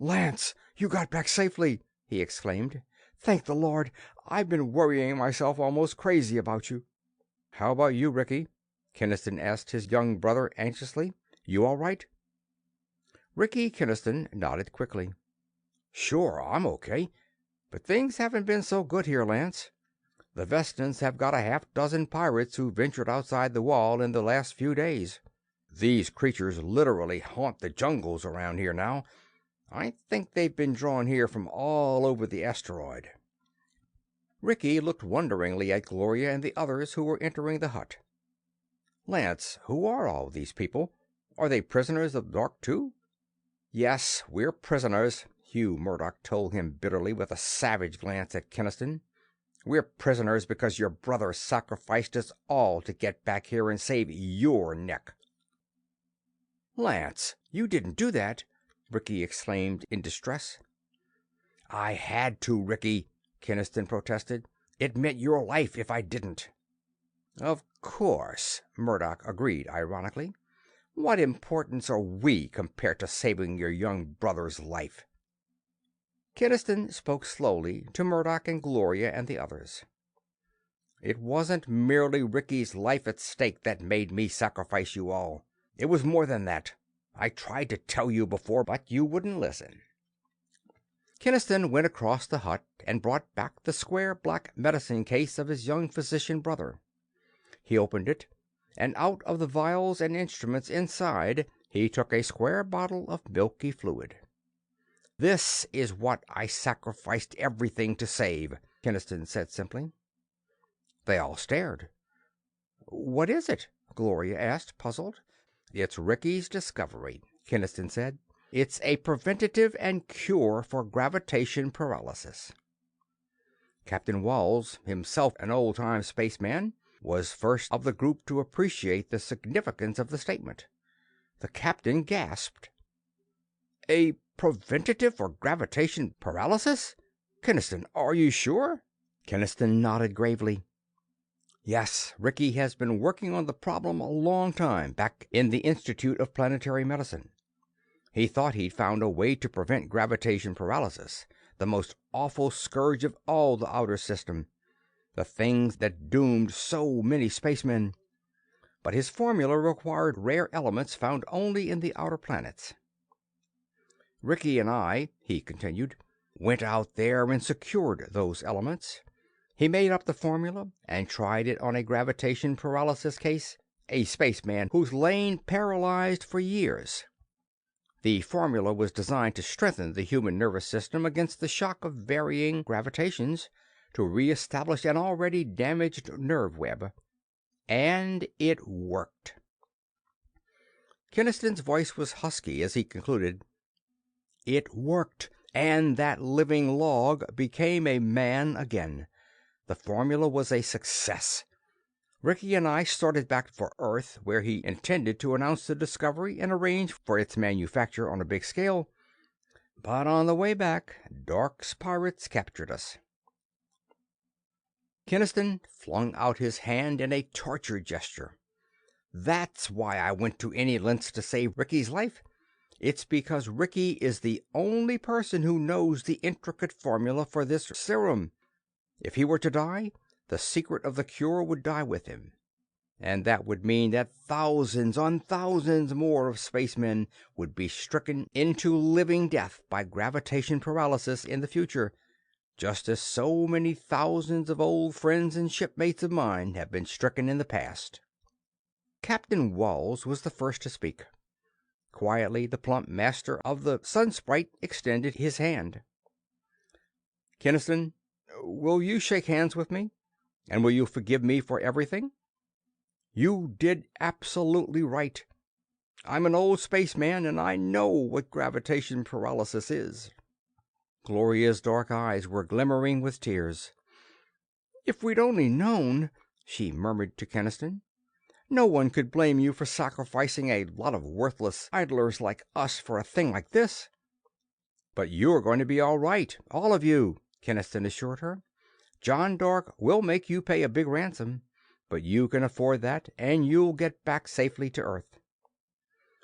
"Lance, you got back safely!" he exclaimed. "Thank the Lord! I've been worrying myself almost crazy about you." "How about you, Ricky?" Kenniston asked his young brother anxiously. "You all right?" Ricky Kenniston nodded quickly. "Sure, I'm okay. But things haven't been so good here, Lance. The Vestans have got a half-dozen pirates who ventured outside the wall in the last few days." These creatures literally haunt the jungles around here now. I think they've been drawn here from all over the asteroid." Ricky looked wonderingly at Gloria and the others who were entering the hut. "Lance, who are all these people? Are they prisoners of the dark, too?" "Yes, we're prisoners," Hugh Murdoch told him bitterly with a savage glance at Kenniston. "We're prisoners because your brother sacrificed us all to get back here and save your neck." "Lance, you didn't do that!" Ricky exclaimed in distress. "I had to, Ricky," Kenniston protested. "It meant your life if I didn't." "Of course," Murdoch agreed ironically. "What importance are we compared to saving your young brother's life?" Kenniston spoke slowly to Murdoch and Gloria and the others. "It wasn't merely Ricky's life at stake that made me sacrifice you all. It was more than that. I tried to tell you before, but you wouldn't listen." Kenniston went across the hut and brought back the square black medicine case of his young physician brother. He opened it, and out of the vials and instruments inside he took a square bottle of milky fluid. "This is what I sacrificed everything to save," Kenniston said simply. They all stared. "What is it?" Gloria asked, puzzled. "It's Ricky's discovery," Kenniston said. "It's a preventative and cure for gravitation paralysis." Captain Walls, himself an old-time spaceman, was first of the group to appreciate the significance of the statement. The captain gasped. "A preventative for gravitation paralysis? Kenniston, are you sure?" Kenniston nodded gravely. "Yes, Ricky has been working on the problem a long time back in the Institute of Planetary Medicine. He thought he'd found a way to prevent gravitation paralysis, the most awful scourge of all the outer system, the things that doomed so many spacemen. But his formula required rare elements found only in the outer planets. Ricky and I," he continued, "went out there and secured those elements. He made up the formula and tried it on a gravitation paralysis case, a spaceman who's lain paralyzed for years. The formula was designed to strengthen the human nervous system against the shock of varying gravitations, to re-establish an already damaged nerve web. And it worked." Kenniston's voice was husky as he concluded. "It worked, and that living log became a man again. The formula was a success. Ricky and I started back for Earth, where he intended to announce the discovery and arrange for its manufacture on a big scale. But on the way back, Dark's pirates captured us." Kenniston flung out his hand in a torture gesture. "That's why I went to any lengths to save Ricky's life. It's because Ricky is the only person who knows the intricate formula for this serum. If he were to die, the secret of the cure would die with him. And that would mean that thousands on thousands more of spacemen would be stricken into living death by gravitation paralysis in the future, just as so many thousands of old friends and shipmates of mine have been stricken in the past." Captain Walls was the first to speak. Quietly, the plump master of the Sun Sprite extended his hand. "Kenniston, will you shake hands with me? And will you forgive me for everything? You did absolutely right. I'm an old spaceman, and I know what gravitation paralysis is." Gloria's dark eyes were glimmering with tears. "If we'd only known," she murmured to Kenniston. "No one could blame you for sacrificing a lot of worthless idlers like us for a thing like this." "But you're going to be all right, all of you," Kenniston assured her. "John Dark will make you pay a big ransom, but you can afford that, and you'll get back safely to Earth."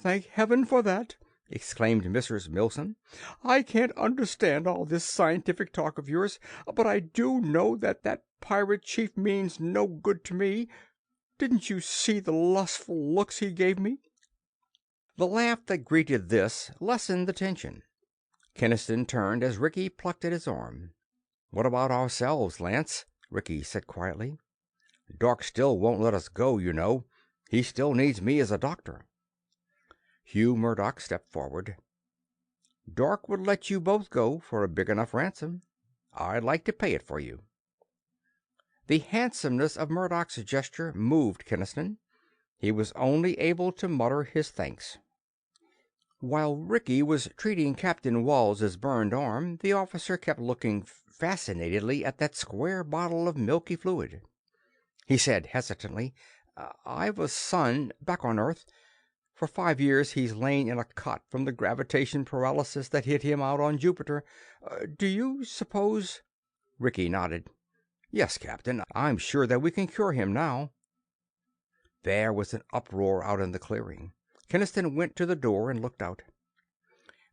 "Thank heaven for that!" exclaimed Mrs. Milsom. "I can't understand all this scientific talk of yours, but I do know that that pirate chief means no good to me. Didn't you see the lustful looks he gave me?" The laugh that greeted this lessened the tension. Kenniston turned as Ricky plucked at his arm. "What about ourselves, Lance?" Ricky said quietly. "Dark still won't let us go, you know. He still needs me as a doctor." Hugh Murdoch stepped forward. "Dark would let you both go for a big enough ransom. I'd like to pay it for you." The handsomeness of Murdoch's gesture moved Kenniston. He was only able to mutter his thanks. While Ricky was treating Captain Wals's burned arm, the officer kept looking fascinatedly at that square bottle of milky fluid. He said hesitantly, "I've a son back on Earth. For 5 years he's lain in a cot from the gravitation paralysis that hit him out on Jupiter. Do you suppose—" Ricky nodded. "Yes, Captain. I'm sure that we can cure him now." There was an uproar out in the clearing. Kenniston went to the door and looked out.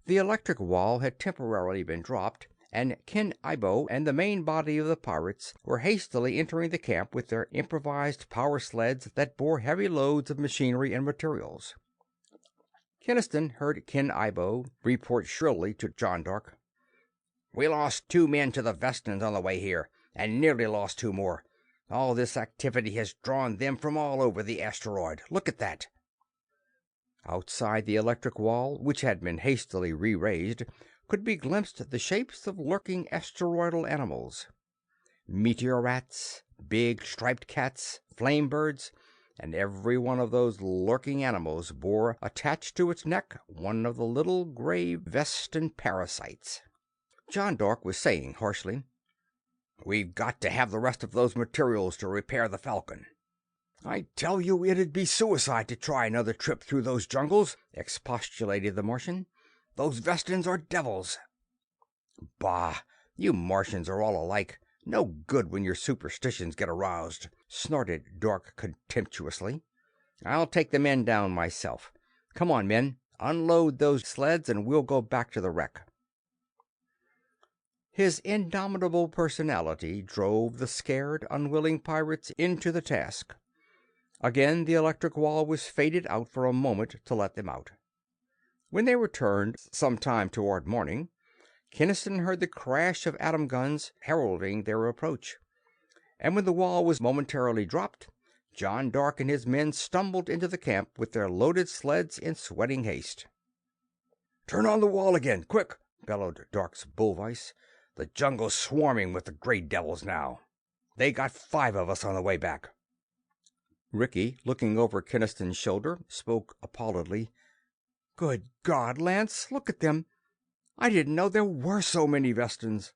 The electric wall had temporarily been dropped, and Ken Ibo and the main body of the pirates were hastily entering the camp with their improvised power sleds that bore heavy loads of machinery and materials. Kenniston heard Ken Ibo report shrilly to John Dark. "We lost 2 men to the Vestans on the way here, and nearly lost 2 more. All this activity has drawn them from all over the asteroid. Look at that." Outside the electric wall, which had been hastily re-raised, could be glimpsed the shapes of lurking asteroidal animals. Meteor rats, big striped cats, flame birds, and every one of those lurking animals bore attached to its neck one of the little gray Vestan parasites. John Dark was saying harshly, "We've got to have the rest of those materials to repair the Falcon." "I tell you it'd be suicide to try another trip through those jungles," expostulated the Martian. "Those Vestans are devils." "Bah! You Martians are all alike. No good when your superstitions get aroused," snorted Dark contemptuously. "I'll take the men down myself. Come on, men. Unload those sleds and we'll go back to the wreck." His indomitable personality drove the scared, unwilling pirates into the task. Again the electric wall was faded out for a moment to let them out. When they returned some time toward morning, Kenniston heard the crash of atom guns heralding their approach, and when the wall was momentarily dropped, John Dark and his men stumbled into the camp with their loaded sleds in sweating haste. "Turn on the wall again, quick!" bellowed Dark's bull voice. "The jungle's swarming with the gray devils now. They got 5 of us on the way back." Ricky, looking over Kenniston's shoulder, spoke appalledly. "Good God, Lance, look at them! I didn't know there were so many Vestans."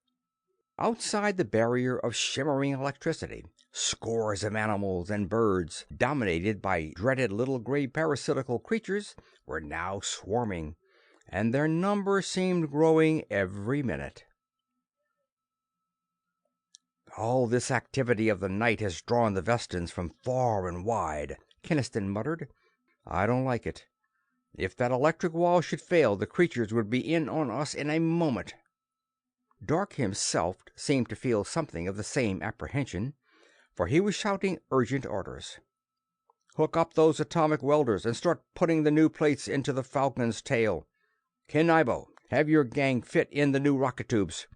Outside the barrier of shimmering electricity, scores of animals and birds, dominated by dreaded little gray parasitical creatures, were now swarming, and their number seemed growing every minute. "All this activity of the night has drawn the Vestans from far and wide," Kenniston muttered. "I don't like it. If that electric wall should fail, the creatures would be in on us in a moment." Dark himself seemed to feel something of the same apprehension, for he was shouting urgent orders. "Hook up those atomic welders and start putting the new plates into the Falcon's tail. Ken Ibo, have your gang fit in the new rocket tubes.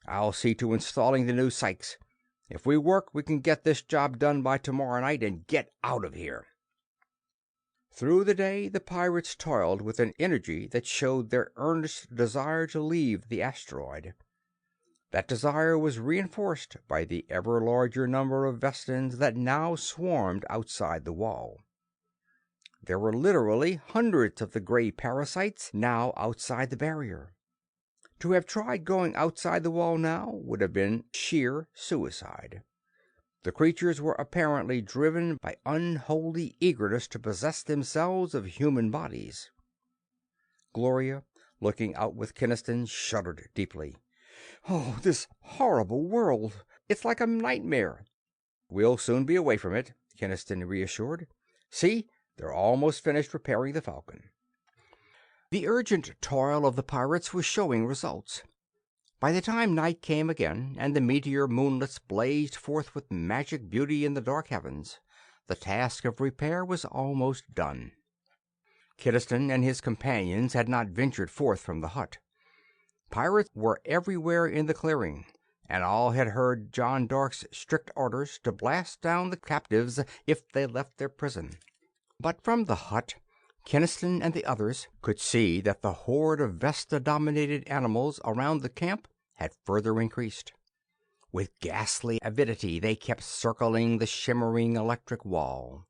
I'll see to installing the new psychs. If we work, we can get this job done by tomorrow night and get out of here." Through the day the pirates toiled with an energy that showed their earnest desire to leave the asteroid. That desire was reinforced by the ever larger number of Vestans that now swarmed outside the wall. There were literally hundreds of the gray parasites now outside the barrier. To have tried going outside the wall now would have been sheer suicide. The creatures were apparently driven by unholy eagerness to possess themselves of human bodies. Gloria, looking out with Kenniston, shuddered deeply. "Oh, this horrible world! It's like a nightmare." "We'll soon be away from it," Kenniston reassured. "See, they're almost finished repairing the Falcon." The urgent toil of the pirates was showing results. By the time night came again, and the meteor moonlets blazed forth with magic beauty in the dark heavens, the task of repair was almost done. Kenniston and his companions had not ventured forth from the hut. Pirates were everywhere in the clearing, and all had heard John Dark's strict orders to blast down the captives if they left their prison. But from the hut Kenniston and the others could see that the horde of Vesta-dominated animals around the camp had further increased. With ghastly avidity they kept circling the shimmering electric wall.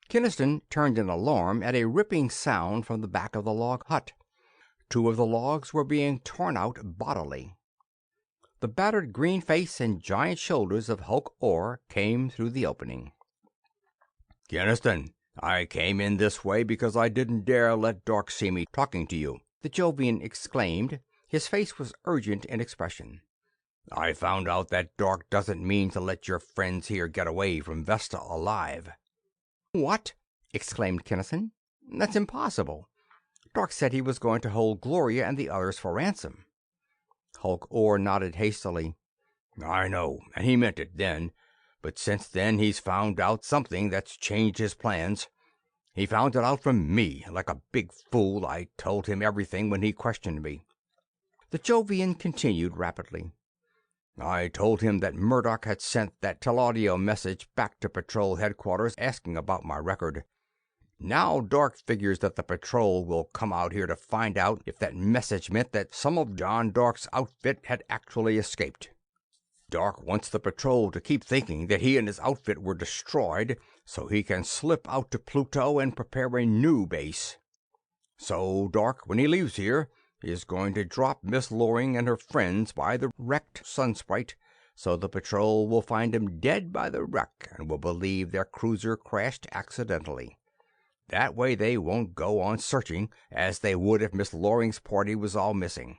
Kenniston turned in alarm at a ripping sound from the back of the log hut. 2 of the logs were being torn out bodily. The battered green face and giant shoulders of Hulk Orr came through the opening. "Kenniston, I came in this way because I didn't dare let Dark see me talking to you," the Jovian exclaimed. His face was urgent in expression. "I found out that Dark doesn't mean to let your friends here get away from Vesta alive." "What?" exclaimed Kenniston. "That's impossible. Dark said he was going to hold Gloria and the others for ransom." Hulk Orr nodded hastily. "I know, and he meant it then. But since then he's found out something that's changed his plans. He found it out from me. Like a big fool, I told him everything when he questioned me." The Jovian continued rapidly. "I told him that Murdoch had sent that telaudio message back to Patrol headquarters asking about my record. Now Dark figures that the Patrol will come out here to find out if that message meant that some of John Dark's outfit had actually escaped. Dark wants the Patrol to keep thinking that he and his outfit were destroyed so he can slip out to Pluto and prepare a new base. So Dark, when he leaves here, is going to drop Miss Loring and her friends by the wrecked Sunsprite, so the Patrol will find them dead by the wreck and will believe their cruiser crashed accidentally. That way they won't go on searching, as they would if Miss Loring's party was all missing.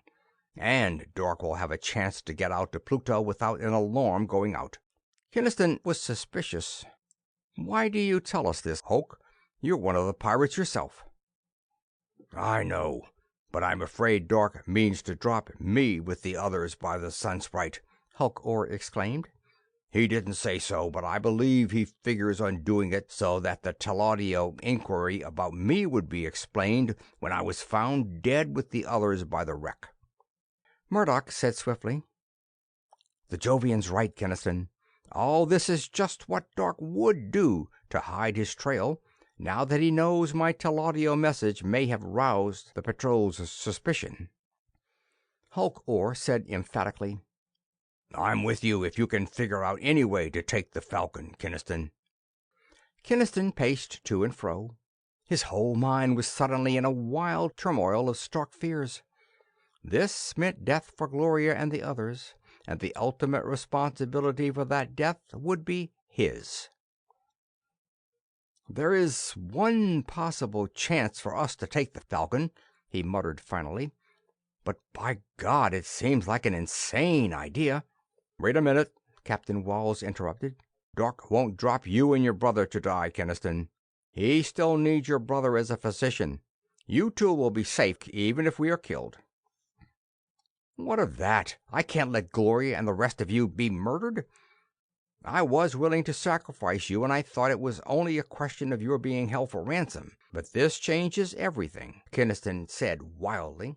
And Dark will have a chance to get out to Pluto without an alarm going out." Kenniston was suspicious. "Why do you tell us this, Hulk? You're one of the pirates yourself." "I know, but I'm afraid Dark means to drop me with the others by the Sunsprite," Hulk Orr exclaimed. "He didn't say so, but I believe he figures on doing it so that the telaudio inquiry about me would be explained when I was found dead with the others by the wreck." Murdoch said swiftly, "The Jovian's right, Kenniston. All this is just what Dark would do to hide his trail, now that he knows my telaudio message may have roused the Patrol's suspicion." Hulk Orr said emphatically, "I'm with you if you can figure out any way to take the Falcon, Kenniston." Kenniston paced to and fro. His whole mind was suddenly in a wild turmoil of stark fears. This meant death for Gloria and the others, and the ultimate responsibility for that death would be his. "There is one possible chance for us to take the Falcon," he muttered finally. "But by God, it seems like an insane idea." "Wait a minute," Captain Walls interrupted. "Dark won't drop you and your brother to die, Kenniston. He still needs your brother as a physician. You two will be safe even if we are killed." "What of that? I can't let Gloria and the rest of you be murdered. I was willing to sacrifice you, and I thought it was only a question of your being held for ransom. But this changes everything," Kenniston said wildly.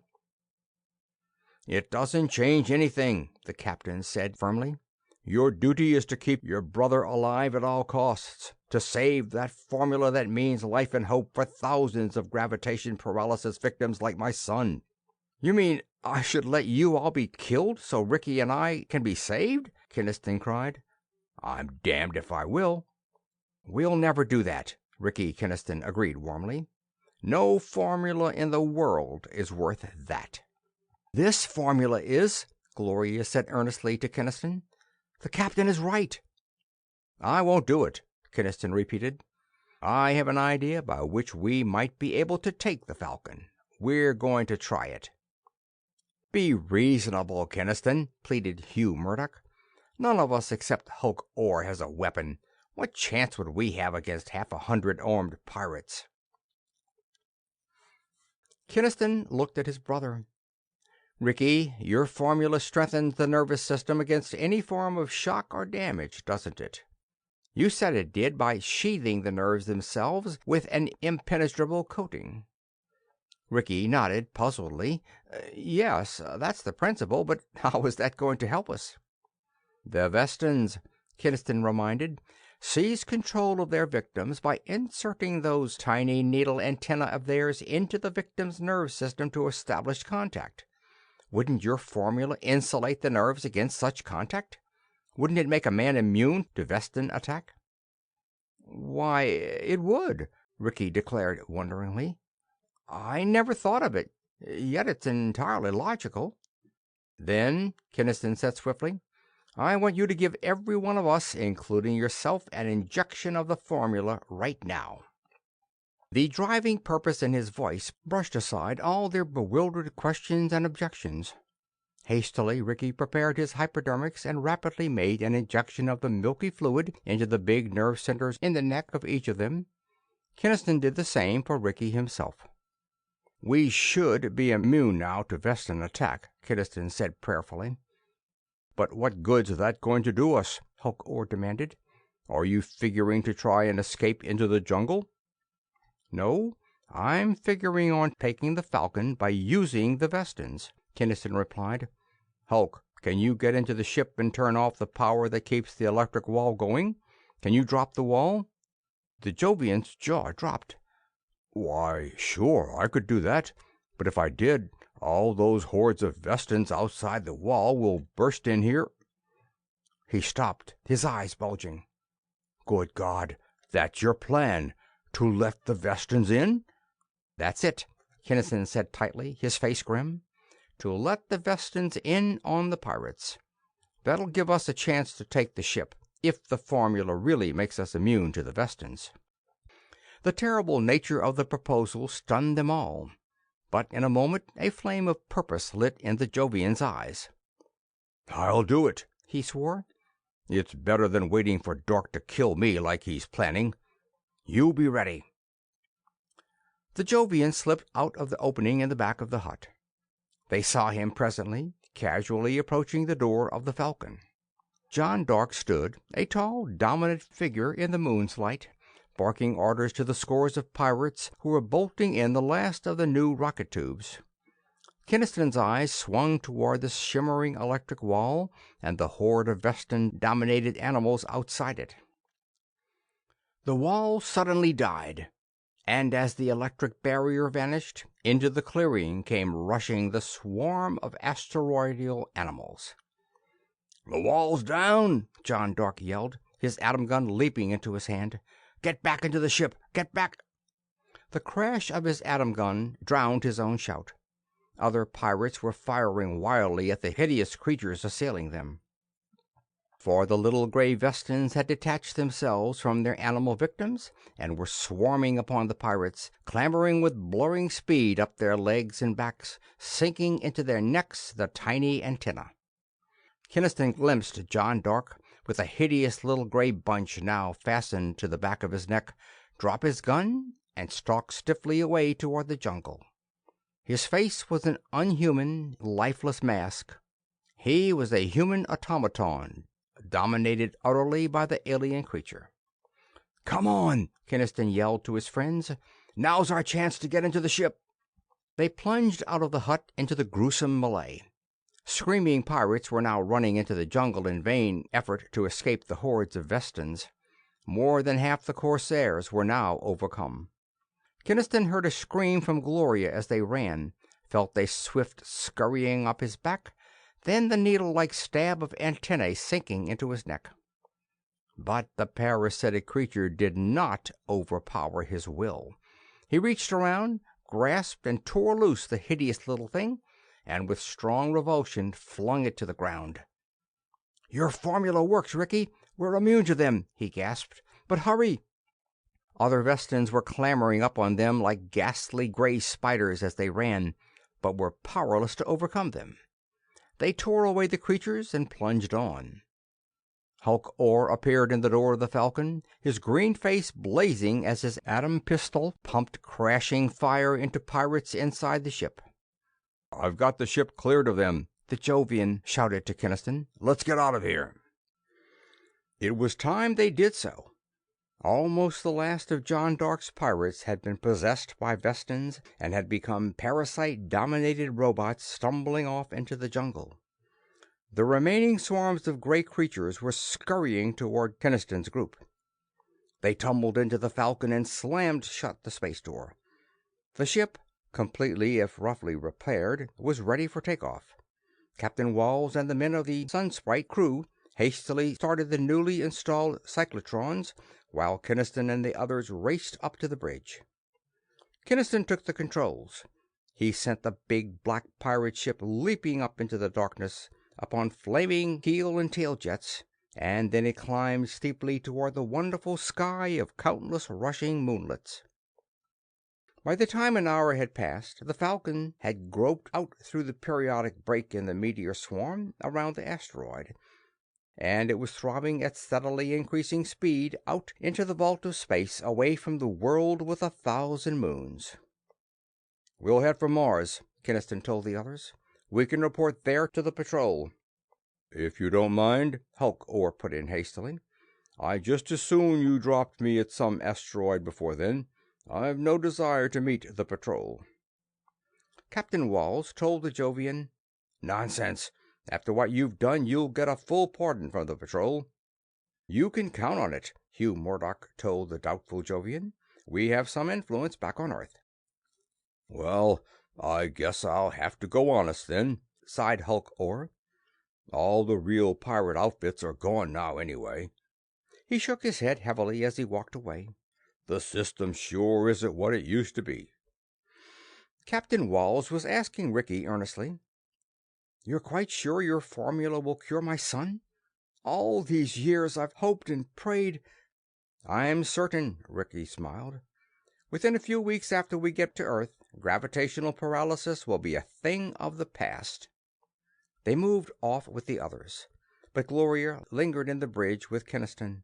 "It doesn't change anything," the captain said firmly. "Your duty is to keep your brother alive at all costs, to save that formula that means life and hope for thousands of gravitation paralysis victims like my son." "You mean I should let you all be killed so Ricky and I can be saved?" Kenniston cried. "I'm damned if I will." "We'll never do that," Ricky Kenniston agreed warmly. "No formula in the world is worth that." "This formula is," Gloria said earnestly to Kenniston. "The captain is right." "I won't do it," Kenniston repeated. "I have an idea by which we might be able to take the Falcon. We're going to try it." "Be reasonable, Kenniston," pleaded Hugh Murdoch. "None of us except Hulk Orr has a weapon. What chance would we have against 100 armed pirates?" Kenniston looked at his brother. "Ricky, your formula strengthens the nervous system against any form of shock or damage, doesn't it? You said it did by sheathing the nerves themselves with an impenetrable coating." Ricky nodded puzzledly. "Yes, that's the principle, but how is that going to help us?" "The Vestans," Kenniston reminded, seize control of their victims by inserting those tiny needle antennae of theirs into the victim's nerve system to establish contact. Wouldn't your formula insulate the nerves against such contact? Wouldn't it make a man immune to Vestan attack?" "Why, it would," Ricky declared wonderingly. "I never thought of it, yet it's entirely logical." "Then," Kenniston said swiftly, "I want you to give every one of us, including yourself, an injection of the formula right now." The driving purpose in his voice brushed aside all their bewildered questions and objections. Hastily, Ricky prepared his hypodermics and rapidly made an injection of the milky fluid into the big nerve centers in the neck of each of them. Kenniston did the same for Ricky himself. "We should be immune now to Vestan attack," Kenniston said prayerfully. "But what good's that going to do us?" Hulk-Or demanded. "Are you figuring to try and escape into the jungle?" "No, I'm figuring on taking the Falcon by using the Vestans," Kenniston replied. "Hulk, can you get into the ship and turn off the power that keeps the electric wall going? Can you drop the wall?" The Jovian's jaw dropped. "Why, sure, I could do that. But if I did, all those hordes of Vestans outside the wall will burst in here." He stopped, his eyes bulging. "Good God, that's your plan? To let the Vestans in?" "That's it," Kenniston said tightly, his face grim. "To let the Vestans in on the pirates. That'll give us a chance to take the ship, if the formula really makes us immune to the Vestans." The terrible nature of the proposal stunned them all, but in a moment a flame of purpose lit in the Jovian's eyes. "I'll do it," he swore. "It's better than waiting for Dork to kill me like he's planning. You be ready." The Jovian slipped out of the opening in the back of the hut. They saw him presently, casually approaching the door of the Falcon. John Dork stood, a tall, dominant figure in the moon's light, barking orders to the scores of pirates who were bolting in the last of the new rocket tubes. Kenniston's eyes swung toward the shimmering electric wall and the horde of Vestan-dominated animals outside it. The wall suddenly died, and as the electric barrier vanished, into the clearing came rushing the swarm of asteroidal animals. "The wall's down!" John Dork yelled, his atom gun leaping into his hand. "Get back into the ship! Get back!" The crash of his atom gun drowned his own shout. Other pirates were firing wildly at the hideous creatures assailing them. For the little gray Vestans had detached themselves from their animal victims and were swarming upon the pirates, clambering with blurring speed up their legs and backs, sinking into their necks the tiny antennae. Kenniston glimpsed John Dork, with a hideous little gray bunch now fastened to the back of his neck, drop his gun and stalk stiffly away toward the jungle. His face was an unhuman, lifeless mask. He was a human automaton, dominated utterly by the alien creature. "Come on!" Kenniston yelled to his friends. "Now's our chance to get into the ship." They plunged out of the hut into the gruesome melee. Screaming pirates were now running into the jungle in vain effort to escape the hordes of Vestans. More than half the corsairs were now overcome. Kenniston heard a scream from Gloria as they ran, felt a swift scurrying up his back, then the needle-like stab of antennae sinking into his neck. But the parasitic creature did not overpower his will. He reached around, grasped and tore loose the hideous little thing, and with strong revulsion flung it to the ground. "Your formula works, Ricky. We're immune to them," he gasped. "But hurry!" Other Vestans were clambering up on them like ghastly gray spiders as they ran, but were powerless to overcome them. They tore away the creatures and plunged on. Hulk-Or appeared in the door of the Falcon, his green face blazing as his atom pistol pumped crashing fire into pirates inside the ship. "I've got the ship cleared of them," the Jovian shouted to Kenniston. "Let's get out of here." It was time they did so. Almost the last of John Dork's pirates had been possessed by Vestans and had become parasite-dominated robots stumbling off into the jungle. The remaining swarms of gray creatures were scurrying toward Kenniston's group. They tumbled into the Falcon and slammed shut the space door. The ship, completely if roughly repaired, was ready for takeoff. Captain Walls and the men of the Sunsprite crew hastily started the newly installed cyclotrons, while Kenniston and the others raced up to the bridge. Kenniston took the controls. He sent the big black pirate ship leaping up into the darkness upon flaming keel and tail jets, and then it climbed steeply toward the wonderful sky of countless rushing moonlets. By the time an hour had passed, the Falcon had groped out through the periodic break in the meteor swarm around the asteroid, and it was throbbing at steadily increasing speed out into the vault of space away from the world with 1,000 moons. "We'll head for Mars," Kenniston told the others. "We can report there to the patrol." "If you don't mind," Hulk Orr put in hastily, "I'd just as soon you dropped me at some asteroid before then. I've no desire to meet the patrol." Captain Walls told the Jovian, "Nonsense. After what you've done, you'll get a full pardon from the patrol." "You can count on it," Hugh Murdoch told the doubtful Jovian. "We have some influence back on Earth." "Well, I guess I'll have to go honest then," sighed Hulk Orr. "All the real pirate outfits are gone now anyway." He shook his head heavily as he walked away. "The system sure isn't what it used to be." Captain Walls was asking Ricky earnestly, "You're quite sure your formula will cure my son? All these years I've hoped and prayed." "I'm certain," Ricky smiled. "Within a few weeks after we get to Earth, gravitational paralysis will be a thing of the past." They moved off with the others, but Gloria lingered in the bridge with Kenniston.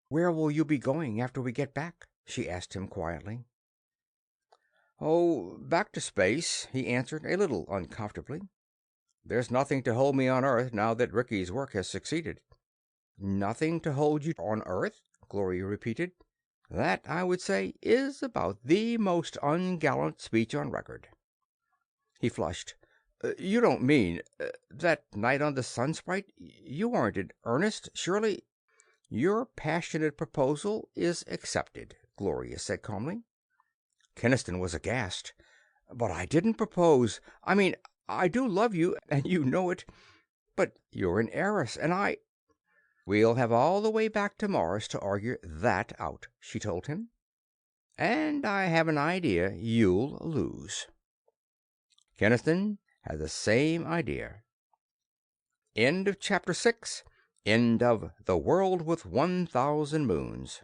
"Where will you be going after we get back?" she asked him quietly. "Oh, back to space," he answered, a little uncomfortably. "There's nothing to hold me on Earth now that Ricky's work has succeeded." "Nothing to hold you on Earth?" Gloria repeated. "That, I would say, is about the most ungallant speech on record." He flushed. "You don't mean that night on the Sunsprite? You aren't in earnest, surely?" "Your passionate proposal is accepted," Gloria said calmly. Kenniston was aghast. "But I didn't propose. I mean, I do love you, and you know it. But you're an heiress, and I—" "We'll have all the way back to Mars to argue that out," she told him. "And I have an idea you'll lose." Kenniston had the same idea. End of Chapter 6. End of The World with 1,000 Moons.